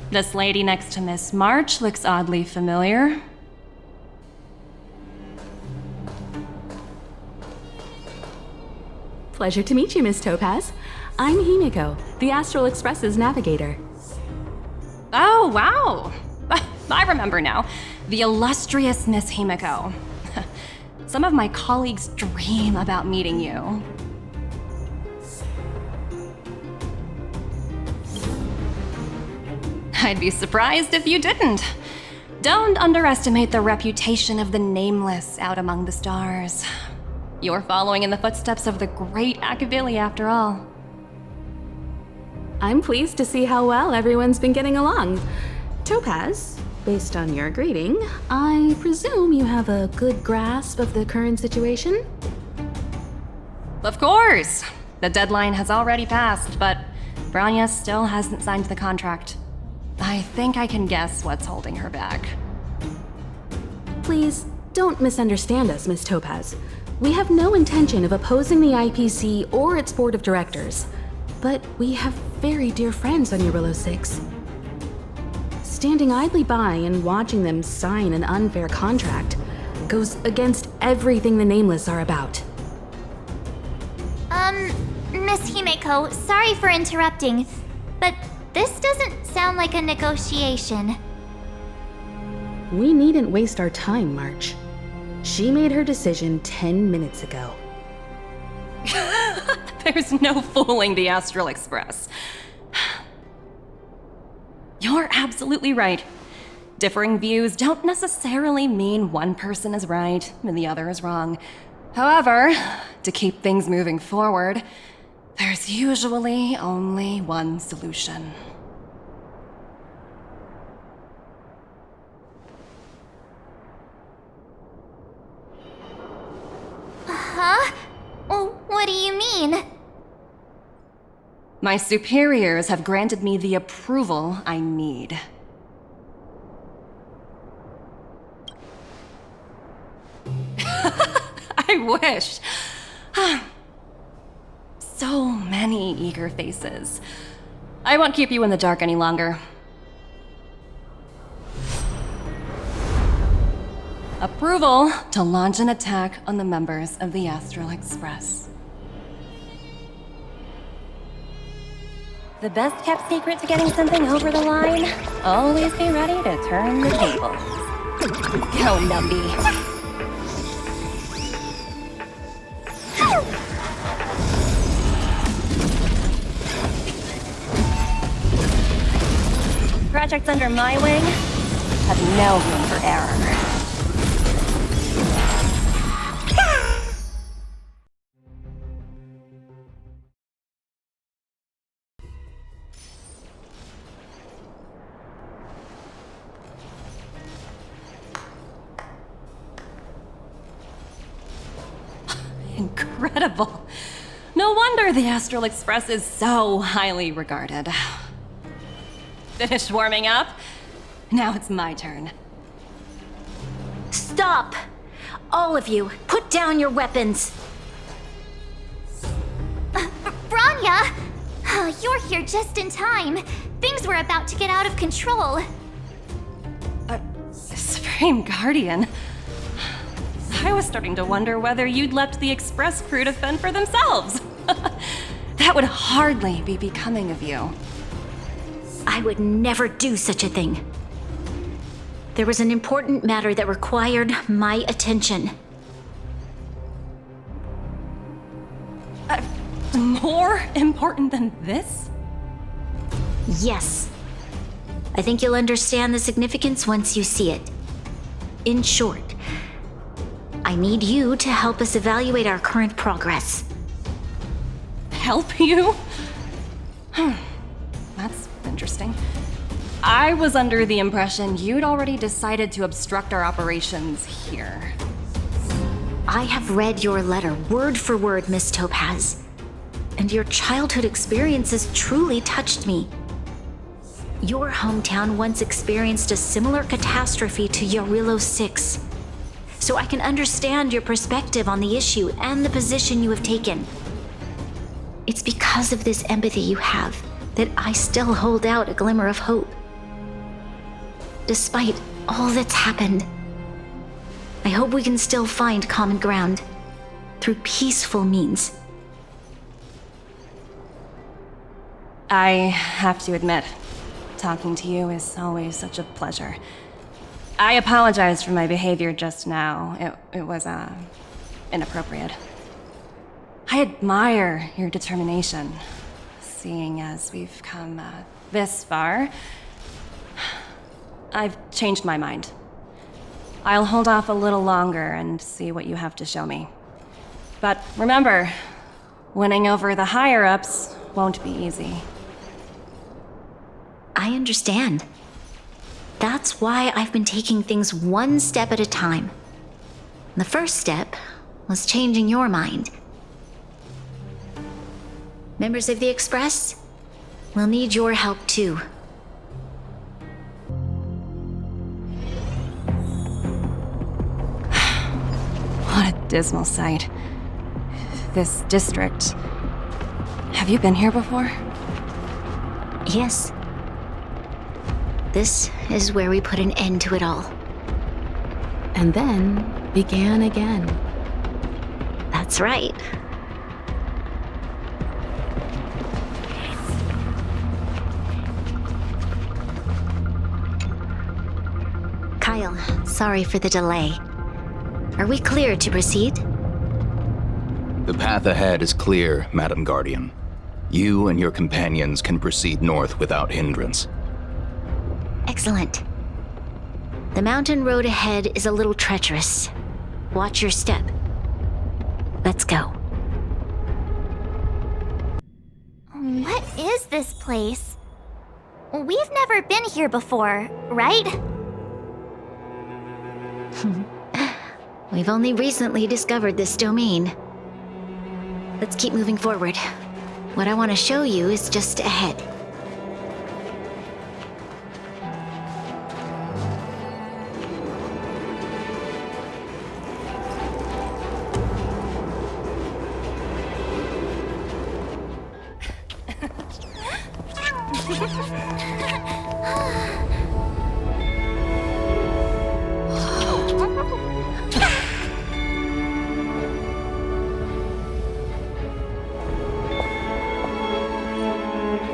This lady next to Miss March looks oddly familiar. Pleasure to meet you, Miss Topaz. I'm Himiko, the Astral Express's navigator. Oh, wow! I remember now. The illustrious Miss Himiko. Some of my colleagues dream about meeting you. I'd be surprised if you didn't. Don't underestimate the reputation of the Nameless out among the stars. You're following in the footsteps of the great Akavili, after all. I'm pleased to see how well everyone's been getting along. Topaz, based on your greeting, I presume you have a good grasp of the current situation? Of course! The deadline has already passed, but Bronya still hasn't signed the contract. I think I can guess what's holding her back. Please, don't misunderstand us, Miss Topaz. We have no intention of opposing the IPC or its board of directors, but we have very dear friends on Eurillo 6. Standing idly by and watching them sign an unfair contract goes against everything the Nameless are about. Miss Himeko, sorry for interrupting, but this doesn't sound like a negotiation. We needn't waste our time, March. She made her decision 10 minutes ago. There's no fooling the Astral Express. You're absolutely right. Differing views don't necessarily mean one person is right and the other is wrong. However, to keep things moving forward, there's usually only one solution. Huh? What do you mean? My superiors have granted me the approval I need. I wish. So many eager faces. I won't keep you in the dark any longer. Approval to launch an attack on the members of the Astral Express. The best kept secret to getting something over the line? Always be ready to turn the tables. Go, Numby. Projects under my wing have no room for error. Incredible. No wonder the Astral Express is so highly regarded. Finished warming up? Now it's my turn. Stop! All of you, put down your weapons! Branya! You're here just in time. Things were about to get out of control. Supreme Guardian. I was starting to wonder whether you'd left the Express crew to fend for themselves. That would hardly be becoming of you. I would never do such a thing. There was an important matter that required my attention. More important than this? Yes. I think you'll understand the significance once you see it. In short, I need you to help us evaluate our current progress. Help you? That's interesting. I was under the impression you'd already decided to obstruct our operations here. I have read your letter word for word, Miss Topaz. And your childhood experiences truly touched me. Your hometown once experienced a similar catastrophe to Eurillo 6. So I can understand your perspective on the issue and the position you have taken. It's because of this empathy you have that I still hold out a glimmer of hope. Despite all that's happened, I hope we can still find common ground through peaceful means. I have to admit, talking to you is always such a pleasure. I apologize for my behavior just now. It was, inappropriate. I admire your determination, seeing as we've come, this far. I've changed my mind. I'll hold off a little longer and see what you have to show me. But remember, winning over the higher-ups won't be easy. I understand. That's why I've been taking things one step at a time. The first step was changing your mind. Members of the Express, we'll need your help too. What a dismal sight. This district... Have you been here before? Yes. This is where we put an end to it all. And then began again. That's right. Kyle, sorry for the delay. Are we clear to proceed? The path ahead is clear, Madam Guardian. You and your companions can proceed north without hindrance. Excellent. The mountain road ahead is a little treacherous. Watch your step. Let's go. What is this place? We've never been here before, right? We've only recently discovered this domain. Let's keep moving forward. What I want to show you is just ahead.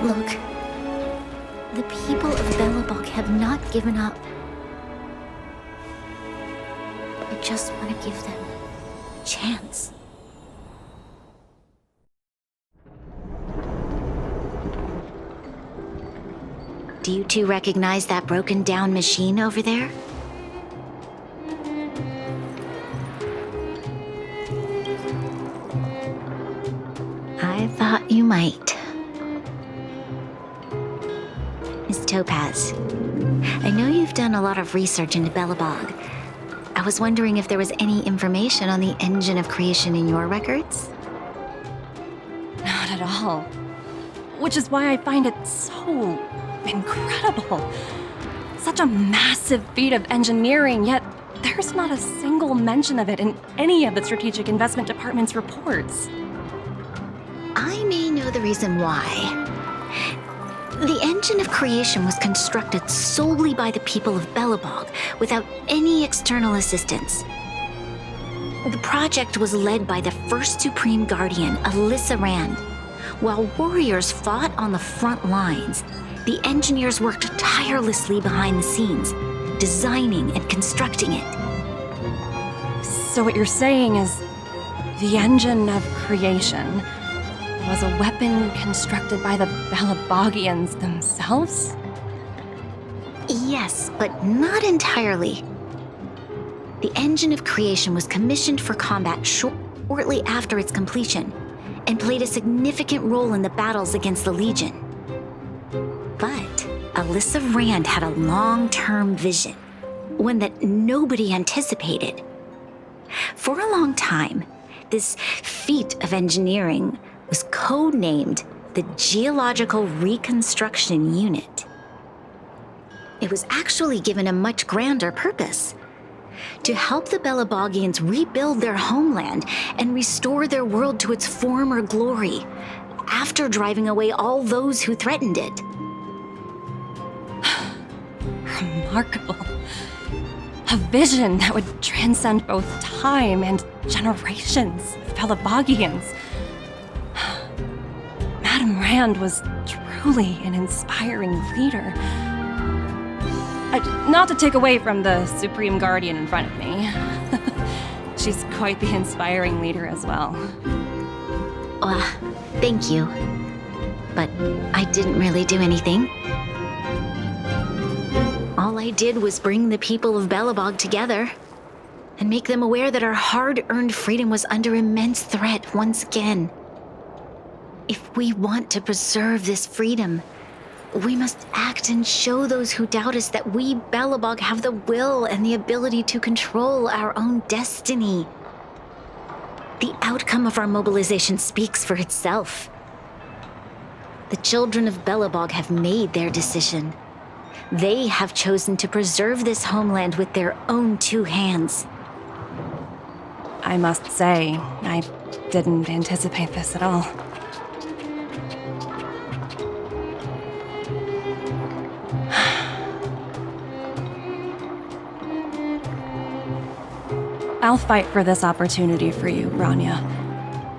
Look, the people of Belobog have not given up. I just want to give them a chance. Do you two recognize that broken down machine over there? I thought you might. Miss Topaz, I know you've done a lot of research into Belobog. I was wondering if there was any information on the engine of creation in your records? Not at all. Which is why I find it so incredible. Such a massive feat of engineering, yet there's not a single mention of it in any of the Strategic Investment Department's reports. I may know the reason why. The engine of creation was constructed solely by the people of Belobog, without any external assistance. The project was led by the first Supreme Guardian, Alyssa Rand. While warriors fought on the front lines, the engineers worked tirelessly behind the scenes, designing and constructing it. So what you're saying is, the engine of creation was a weapon constructed by the Belabogians themselves? Yes, but not entirely. The engine of creation was commissioned for combat shortly after its completion, and played a significant role in the battles against the Legion. But Alyssa Rand had a long-term vision, one that nobody anticipated. For a long time, this feat of engineering was codenamed the Geological Reconstruction Unit. It was actually given a much grander purpose: to help the Belabogians rebuild their homeland and restore their world to its former glory, after driving away all those who threatened it. Remarkable. A vision that would transcend both time and generations of Belabogians. Madame Rand was truly an inspiring leader. Not to take away from the Supreme Guardian in front of me. She's quite the inspiring leader as well. Thank you. But I didn't really do anything. All I did was bring the people of Belobog together and make them aware that our hard-earned freedom was under immense threat once again. If we want to preserve this freedom, we must act and show those who doubt us that we, Belobog, have the will and the ability to control our own destiny. The outcome of our mobilization speaks for itself. The children of Belobog have made their decision. They have chosen to preserve this homeland with their own two hands. I must say, I didn't anticipate this at all. I'll fight for this opportunity for you, Branya.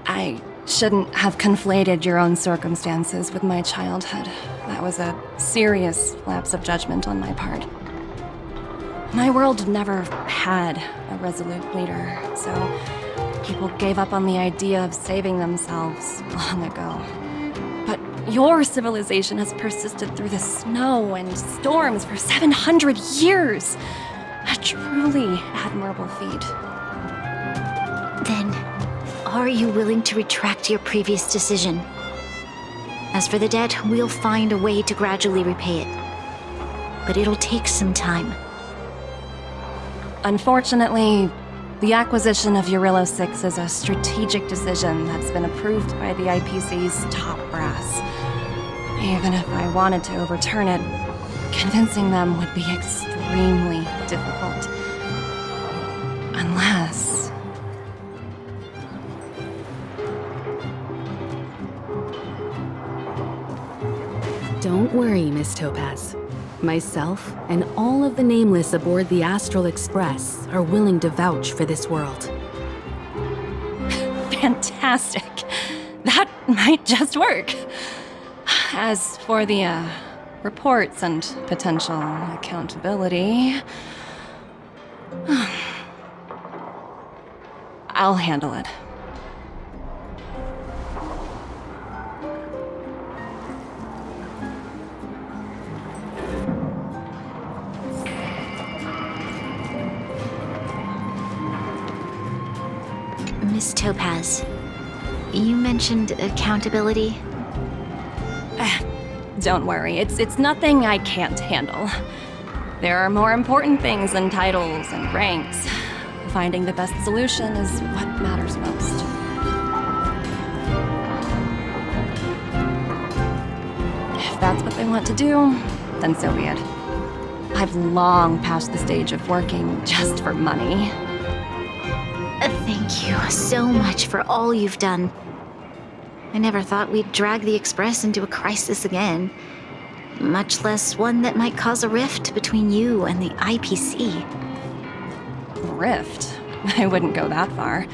I shouldn't have conflated your own circumstances with my childhood. That was a serious lapse of judgment on my part. My world never had a resolute leader, so people gave up on the idea of saving themselves long ago. But your civilization has persisted through the snow and storms for 700 years. A truly admirable feat. Then, are you willing to retract your previous decision? As for the debt, we'll find a way to gradually repay it. But it'll take some time. Unfortunately, the acquisition of Urilla 6 is a strategic decision that's been approved by the IPC's top brass. Even if I wanted to overturn it, convincing them would be extremely difficult. Unless... Don't worry, Miss Topaz. Myself and all of the Nameless aboard the Astral Express are willing to vouch for this world. Fantastic. That might just work. As for the, reports and potential accountability... I'll handle it. Miss Topaz, you mentioned accountability. Don't worry, it's nothing I can't handle. There are more important things than titles and ranks. Finding the best solution is what matters most. If that's what they want to do, then so be it. I've long passed the stage of working just for money. Thank you so much for all you've done. I never thought we'd drag the Express into a crisis again, much less one that might cause a rift between you and the IPC. Rift? I wouldn't go that far.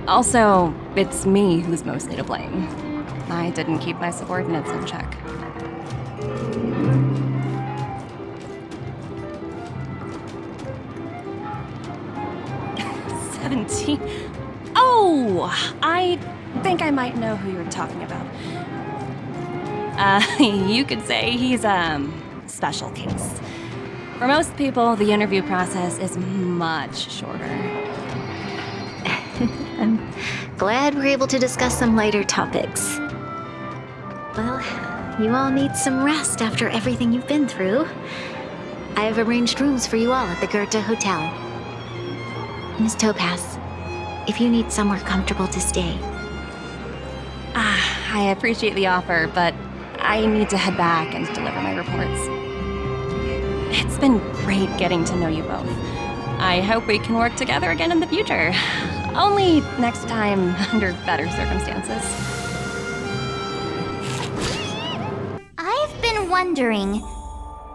Also, it's me who's mostly to blame. I didn't keep my subordinates in check. Oh! I think I might know who you're talking about. You could say he's a special case. For most people, the interview process is much shorter. I'm glad we're able to discuss some lighter topics. Well, you all need some rest after everything you've been through. I have arranged rooms for you all at the Goethe Hotel. Miss Topaz, if you need somewhere comfortable to stay. I appreciate the offer, but I need to head back and deliver my reports. It's been great getting to know you both. I hope we can work together again in the future. Only next time under better circumstances. I've been wondering,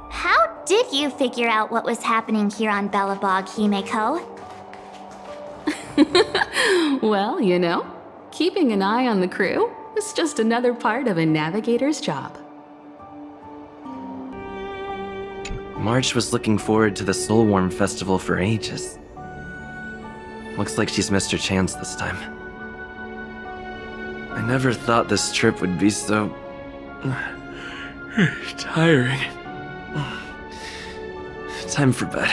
how did you figure out what was happening here on Belobog, Himeko? Well, you know, keeping an eye on the crew is just another part of a navigator's job. March was looking forward to the Soulworm Festival for ages. Looks like she's missed her chance this time. I never thought this trip would be so... tiring. Time for bed.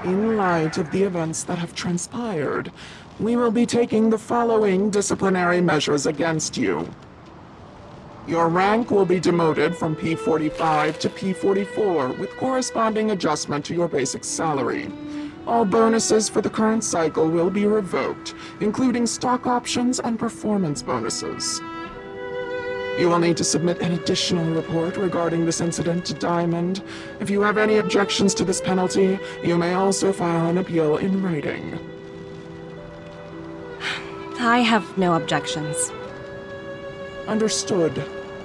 In light of the events that have transpired, we will be taking the following disciplinary measures against you. Your rank will be demoted from P45 to P44 with corresponding adjustment to your basic salary. All bonuses for the current cycle will be revoked, including stock options and performance bonuses. You will need to submit an additional report regarding this incident to Diamond. If you have any objections to this penalty, you may also file an appeal in writing. I have no objections. Understood.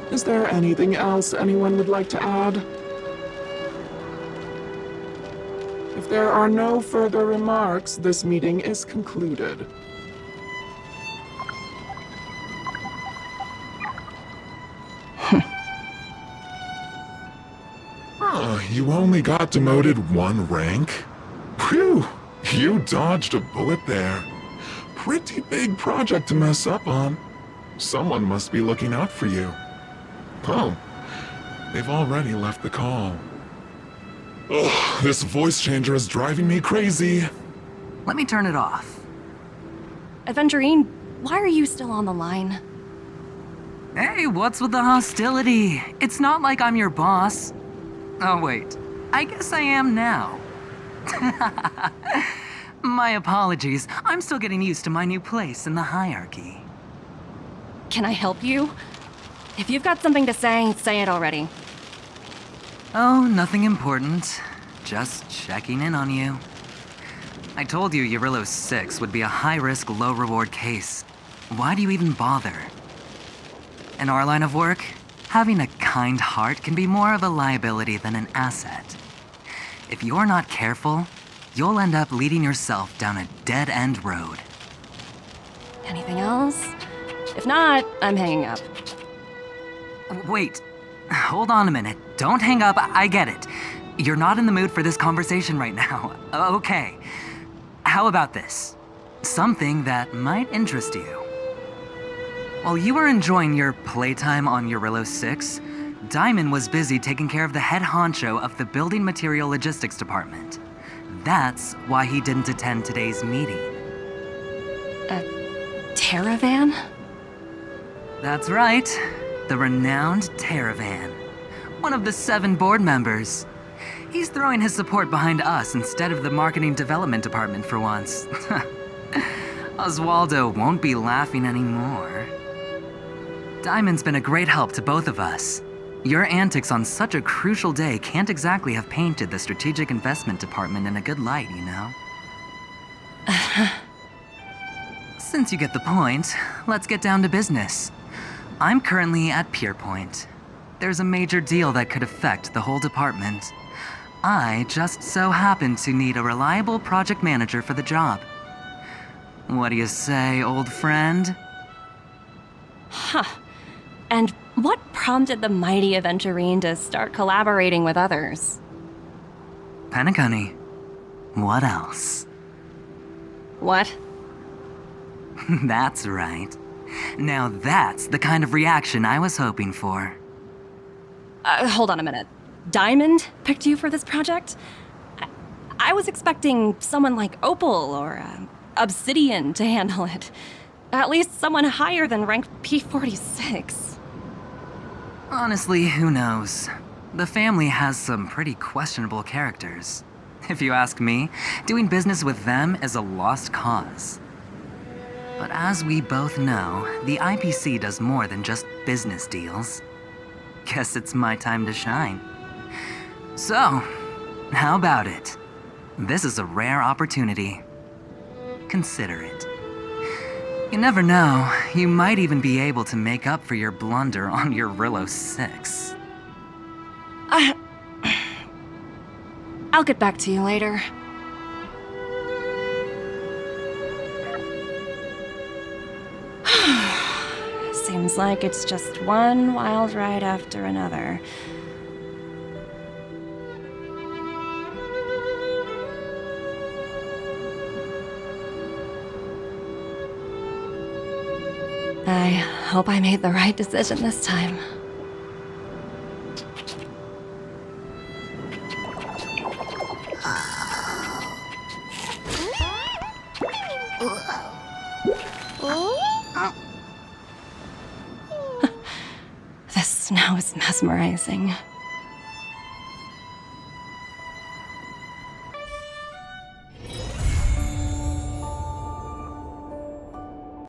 Is there anything else anyone would like to add? If there are no further remarks, this meeting is concluded. You only got demoted 1 rank? Phew, you dodged a bullet there. Pretty big project to mess up on. Someone must be looking out for you. Oh, they've already left the call. Ugh, this voice changer is driving me crazy. Let me turn it off. Aventurine, why are you still on the line? Hey, what's with the hostility? It's not like I'm your boss. Oh wait, I guess I am now. My apologies, I'm still getting used to my new place in the hierarchy. Can I help you? If you've got something to say it already. Oh, nothing important. Just checking in on you. I told you Eurylos 6 would be a high-risk, low-reward case. Why do you even bother? In our line of work, having a kind heart can be more of a liability than an asset. If you're not careful, you'll end up leading yourself down a dead-end road. Anything else? If not, I'm hanging up. Wait, hold on a minute. Don't hang up, I get it. You're not in the mood for this conversation right now. Okay. How about this? Something that might interest you. While you were enjoying your playtime on Eurylos 6, Diamond was busy taking care of the head honcho of the Building Material Logistics Department. That's why he didn't attend today's meeting. A Terravan? That's right. The renowned Terravan. One of the 7 board members. He's throwing his support behind us instead of the Marketing Development Department for once. Oswaldo won't be laughing anymore. Diamond's been a great help to both of us. Your antics on such a crucial day can't exactly have painted the Strategic Investment Department in a good light, you know? Since you get the point, let's get down to business. I'm currently at Pierpoint. There's a major deal that could affect the whole department. I just so happen to need a reliable project manager for the job. What do you say, old friend? Huh. And what prompted the mighty Aventurine to start collaborating with others? Penacony. What else? What? That's right. Now that's the kind of reaction I was hoping for. Hold on a minute. Diamond picked you for this project? I was expecting someone like Opal or Obsidian to handle it. At least someone higher than rank P46. Honestly, who knows? The family has some pretty questionable characters. If you ask me, doing business with them is a lost cause. But as we both know, the IPC does more than just business deals. Guess it's my time to shine. So, how about it? This is a rare opportunity. Consider it. You never know, you might even be able to make up for your blunder on your Eurylos 6. I'll get back to you later. Seems like it's just one wild ride after another. I hope I made the right decision this time. The snow is mesmerizing.